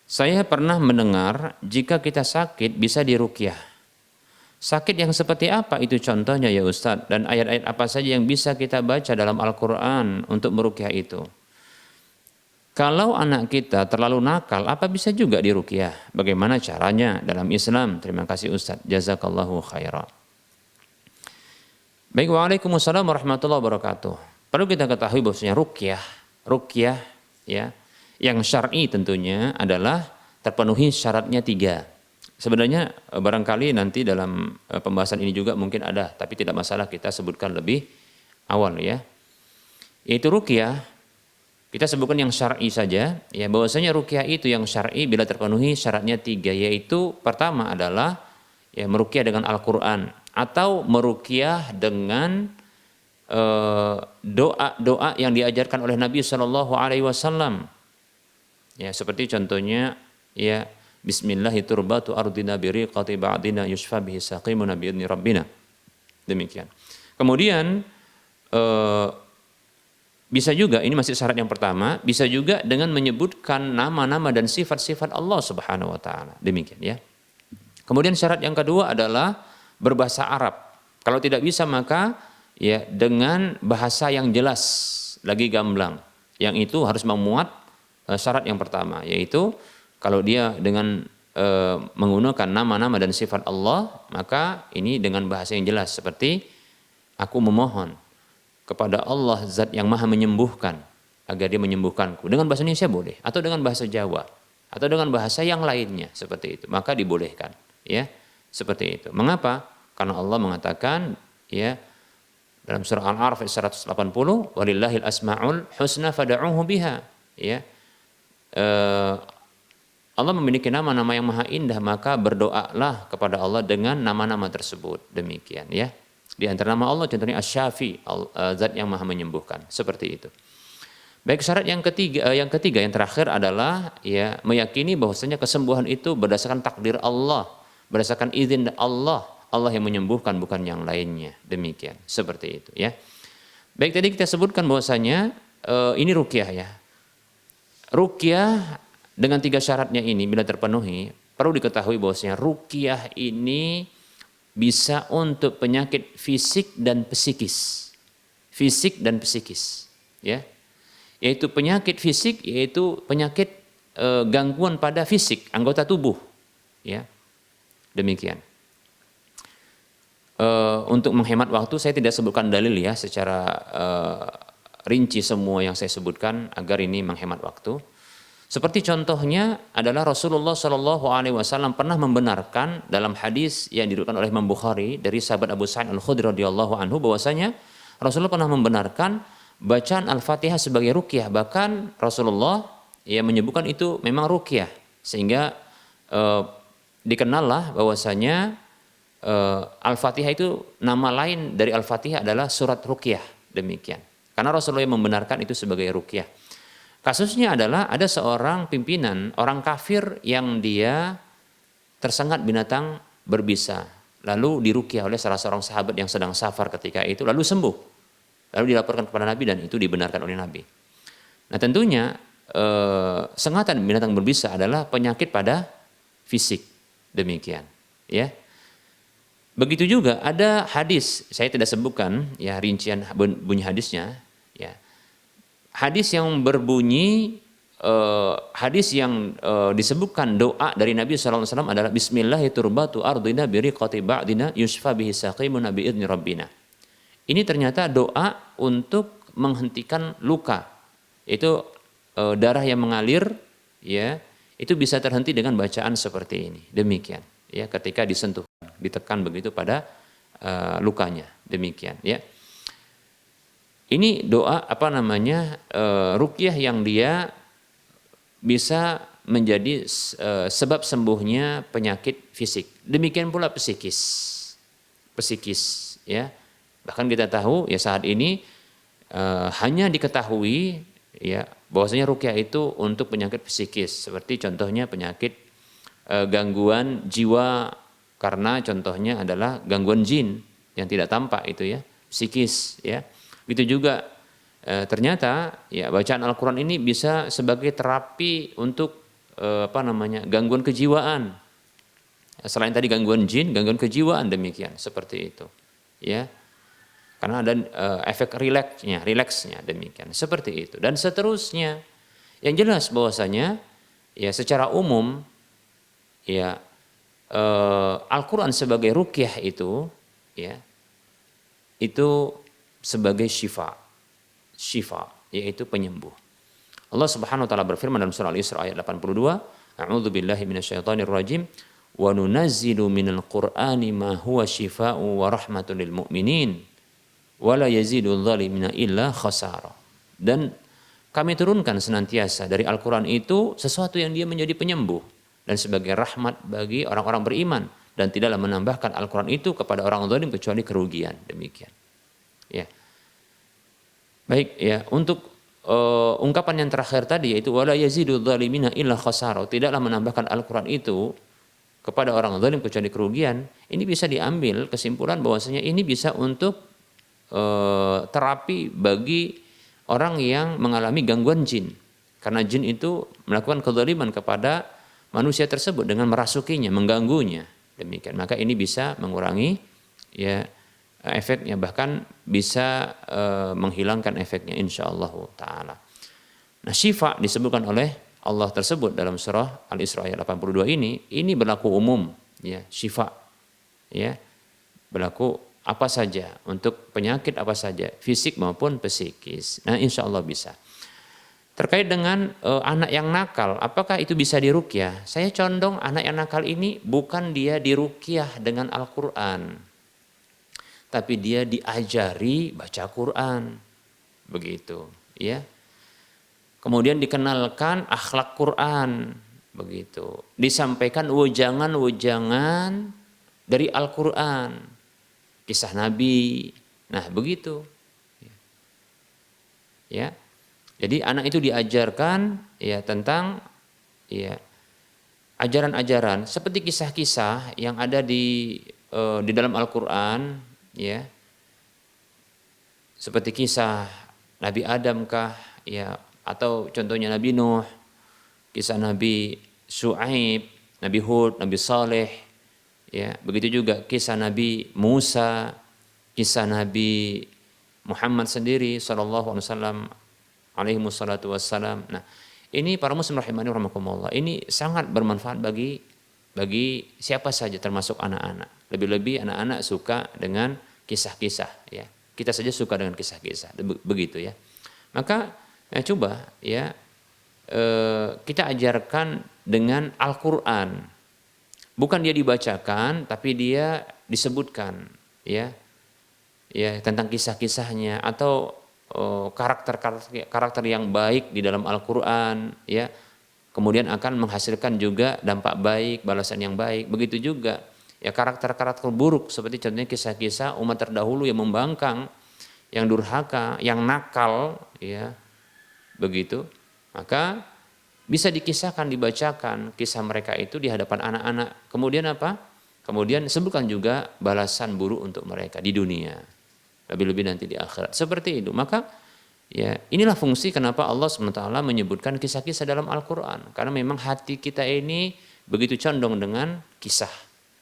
Saya pernah mendengar jika kita sakit bisa diruqyah. Sakit yang seperti apa itu contohnya ya Ustadz? Dan ayat-ayat apa saja yang bisa kita baca dalam Al-Quran untuk meruqyah itu? Kalau anak kita terlalu nakal, apa bisa juga diruqyah? Bagaimana caranya dalam Islam? Terima kasih Ustadz. Jazakallahu khairan. Baik, waalaikumsalam warahmatullahi wabarakatuh. Perlu kita ketahui bahwasanya ruqyah ya, yang syar'i tentunya adalah terpenuhi syaratnya 3. Sebenarnya barangkali nanti dalam pembahasan ini juga mungkin ada, tapi tidak masalah kita sebutkan lebih awal ya. Yaitu ruqyah, kita sebutkan yang syar'i saja ya, bahwasanya ruqyah itu yang syar'i bila terpenuhi syaratnya 3, yaitu pertama adalah ya meruqyah dengan Al-Qur'an atau meruqyah dengan doa-doa yang diajarkan oleh Nabi Shallallahu Alaihi Wasallam. Ya, seperti contohnya ya Bismillahi turbatu ardina biriqati ba'dina yushfa bihi saqimuna bi'idni rabbina. Demikian. Kemudian bisa juga, ini masih syarat yang pertama, bisa juga dengan menyebutkan nama-nama dan sifat-sifat Allah Subhanahu wa taala. Demikian ya. Kemudian syarat yang kedua adalah berbahasa Arab. Kalau tidak bisa maka ya dengan bahasa yang jelas, lagi gamblang. Yang itu harus memuat syarat yang pertama, yaitu kalau dia dengan menggunakan nama-nama dan sifat Allah, maka ini dengan bahasa yang jelas seperti aku memohon kepada Allah zat yang maha menyembuhkan agar dia menyembuhkanku. Dengan bahasa Indonesia boleh, atau dengan bahasa Jawa, atau dengan bahasa yang lainnya seperti itu, maka dibolehkan ya. Seperti itu. Mengapa? Karena Allah mengatakan ya dalam surah Al-A'raf ayat 180, walillahil asmaul husna fad'uuhu biha. Ya. Allah memiliki nama-nama yang maha indah, maka berdoalah kepada Allah dengan nama-nama tersebut. Demikian ya. Di antara nama Allah contohnya Asy-Syafi, zat yang maha menyembuhkan. Seperti itu. Baik, syarat yang ketiga yang terakhir adalah ya meyakini bahwasanya kesembuhan itu berdasarkan takdir Allah, berdasarkan izin Allah yang menyembuhkan, bukan yang lainnya. Demikian, seperti itu ya. Baik, tadi kita sebutkan bahwasanya ini ruqyah ya. Ruqyah dengan 3 syaratnya ini bila terpenuhi, perlu diketahui bahwasanya ruqyah ini bisa untuk penyakit fisik dan psikis. Fisik dan psikis ya. Yaitu penyakit fisik, yaitu penyakit gangguan pada fisik, anggota tubuh ya. Demikian. Untuk menghemat waktu saya tidak sebutkan dalil ya secara rinci semua yang saya sebutkan agar ini menghemat waktu. Seperti contohnya adalah Rasulullah Shallallahu Alaihi Wasallam pernah membenarkan dalam hadis yang diriwayatkan oleh Imam Bukhari dari sahabat Abu Sa'id Al-Khudri radhiyallahu anhu bahwasanya Rasulullah pernah membenarkan bacaan Al-Fatihah sebagai ruqyah. Bahkan Rasulullah ya menyebutkan itu memang ruqyah, sehingga dikenallah bahwasanya Al-Fatihah itu nama lain dari Al-Fatihah adalah surat ruqyah. Demikian. Karena Rasulullah membenarkan itu sebagai ruqyah. Kasusnya adalah ada seorang pimpinan orang kafir yang dia tersengat binatang berbisa, lalu diruqyah oleh salah seorang sahabat yang sedang safar ketika itu, lalu sembuh, lalu dilaporkan kepada Nabi dan itu dibenarkan oleh Nabi. Nah tentunya sengatan binatang berbisa adalah penyakit pada fisik. Demikian, ya. Begitu juga ada hadis, saya tidak sebutkan ya rincian bunyi hadisnya, ya. Hadis yang berbunyi hadis yang disebutkan doa dari Nabi SAW adalah Bismillahi turbatu ardina biriqati ba'dina yusfa bihi saqimuna bi'idni rabbina. Ini ternyata doa untuk menghentikan luka. Itu darah yang mengalir, ya, itu bisa terhenti dengan bacaan seperti ini. Demikian, ya, ketika disentuh, ditekan begitu pada lukanya. Demikian, ya. Ini doa ruqyah yang dia bisa menjadi sebab sembuhnya penyakit fisik. Demikian pula psikis, ya. Bahkan kita tahu ya saat ini hanya diketahui ya bahwasanya ruqyah itu untuk penyakit psikis, seperti contohnya penyakit gangguan jiwa, karena contohnya adalah gangguan jin yang tidak tampak itu ya, psikis ya. Itu juga ternyata ya bacaan Al-Qur'an ini bisa sebagai terapi untuk gangguan kejiwaan. Selain tadi gangguan jin, gangguan kejiwaan demikian, seperti itu. Ya. Karena ada efek rileksnya demikian, seperti itu dan seterusnya. Yang jelas bahwasanya ya secara umum ya Al-Qur'an sebagai ruqyah itu ya itu sebagai syifa yaitu penyembuh. Allah Subhanahu wa taala berfirman dalam surah Al-Isra ayat 82, A'udzubillahi minasyaitonirrajim wa nunazzilu minal Qur'ani ma huwa syifaa'un wa rahmatun lil mu'minin wala yazidul zalimina illa khasara. Dan kami turunkan senantiasa dari Al-Quran itu sesuatu yang dia menjadi penyembuh dan sebagai rahmat bagi orang-orang beriman, dan tidaklah menambahkan Al-Quran itu kepada orang zalim kecuali kerugian. Demikian. Ya. Baik ya, untuk ungkapan yang terakhir tadi yaitu wala yazidul zalimina illa khasara, tidaklah menambahkan Al-Quran itu kepada orang zalim kecuali kerugian. Ini bisa diambil kesimpulan bahwasanya ini bisa untuk terapi bagi orang yang mengalami gangguan jin, karena jin itu melakukan kezaliman kepada manusia tersebut dengan merasukinya, mengganggunya. Demikian, maka ini bisa mengurangi ya efeknya, bahkan bisa menghilangkan efeknya insyaallah taala. Nah, syifa disebutkan oleh Allah tersebut dalam surah Al-Isra ayat 82 ini berlaku umum ya, syifa ya berlaku apa saja, untuk penyakit apa saja, fisik maupun psikis. Nah, insya Allah bisa. Terkait dengan anak yang nakal, apakah itu bisa diruqyah? Saya condong anak yang nakal ini bukan dia diruqyah dengan Al-Quran, tapi dia diajari baca Quran, begitu, ya. Kemudian dikenalkan akhlak Quran, begitu. Disampaikan wejangan-wejangan dari Al-Quran. Kisah Nabi, nah begitu, ya. Jadi anak itu diajarkan ya tentang ya ajaran-ajaran seperti kisah-kisah yang ada di dalam Al-Quran, ya. Seperti kisah Nabi Adam kah, ya, atau contohnya Nabi Nuh, kisah Nabi Syuaib, Nabi Hud, Nabi Saleh. Ya, begitu juga kisah Nabi Musa, kisah Nabi Muhammad sendiri sallallahu alaihi wasallam. Nah, ini para muslim rahimani rahimakumullah, ini sangat bermanfaat bagi siapa saja termasuk anak-anak. Lebih-lebih anak-anak suka dengan kisah-kisah ya. Kita saja suka dengan kisah-kisah, begitu ya. Maka coba ya kita ajarkan dengan Al-Qur'an. Bukan dia dibacakan, tapi dia disebutkan, ya tentang kisah-kisahnya atau karakter yang baik di dalam Al-Quran, ya. Kemudian akan menghasilkan juga dampak baik, balasan yang baik. Begitu juga ya karakter-karakter buruk seperti contohnya kisah-kisah umat terdahulu yang membangkang, yang durhaka, yang nakal, ya begitu. Maka bisa dikisahkan, dibacakan kisah mereka itu di hadapan anak-anak. Kemudian apa? Kemudian sebutkan juga balasan buruk untuk mereka di dunia. Lebih-lebih nanti di akhirat. Seperti itu. Maka ya inilah fungsi kenapa Allah SWT menyebutkan kisah-kisah dalam Al-Quran. Karena memang hati kita ini begitu condong dengan kisah,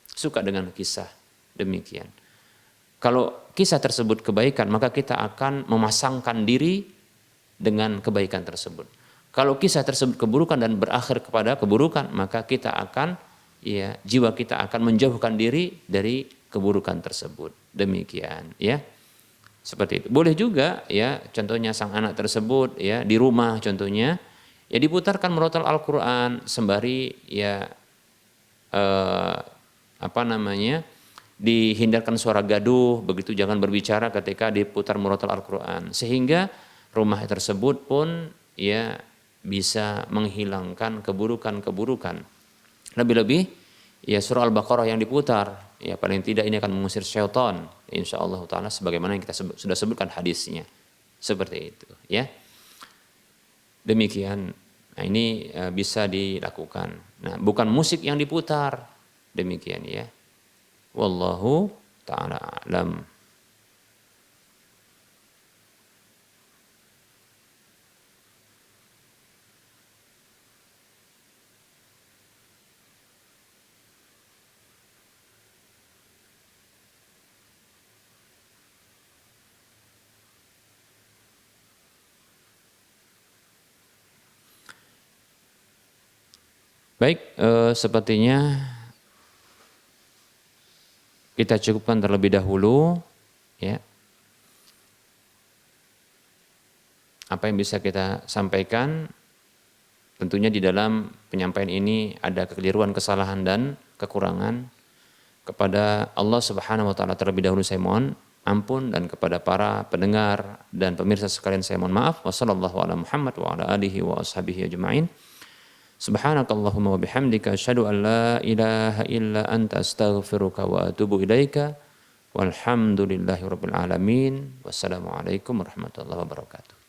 suka dengan kisah, demikian. Kalau kisah tersebut kebaikan, maka kita akan memasangkan diri dengan kebaikan tersebut. Kalau kisah tersebut keburukan dan berakhir kepada keburukan, maka kita akan, ya, jiwa kita akan menjauhkan diri dari keburukan tersebut. Demikian, ya. Seperti itu. Boleh juga, ya, contohnya sang anak tersebut, ya, di rumah contohnya, ya, diputarkan murotal Al-Qur'an sembari, ya, dihindarkan suara gaduh, begitu jangan berbicara ketika diputar murotal Al-Qur'an, sehingga rumah tersebut pun, ya, bisa menghilangkan keburukan-keburukan. Lebih-lebih, ya, surah Al-Baqarah yang diputar, ya, paling tidak ini akan mengusir syaitan, insyaallah taala, sebagaimana yang kita sudah sebutkan hadisnya. Seperti itu, ya. Demikian. Nah, ini bisa dilakukan. Nah, bukan musik yang diputar. Demikian, ya. Wallahu ta'ala a'lam. Baik, sepertinya kita cukupkan terlebih dahulu, ya. Apa yang bisa kita sampaikan, tentunya di dalam penyampaian ini ada kekeliruan, kesalahan dan kekurangan. Kepada Allah Subhanahu wa taala terlebih dahulu saya mohon ampun, dan kepada para pendengar dan pemirsa sekalian saya mohon maaf. Wassallallahu ala Muhammad wa ala alihi wa ashabihi ajma'in. Subhanakallahumma wa bihamdika asyhadu an la ilaha illa anta astaghfiruka wa atubu ilaika. Walhamdulillahi rabbil alamin. Wassalamualaikum warahmatullahi wabarakatuh.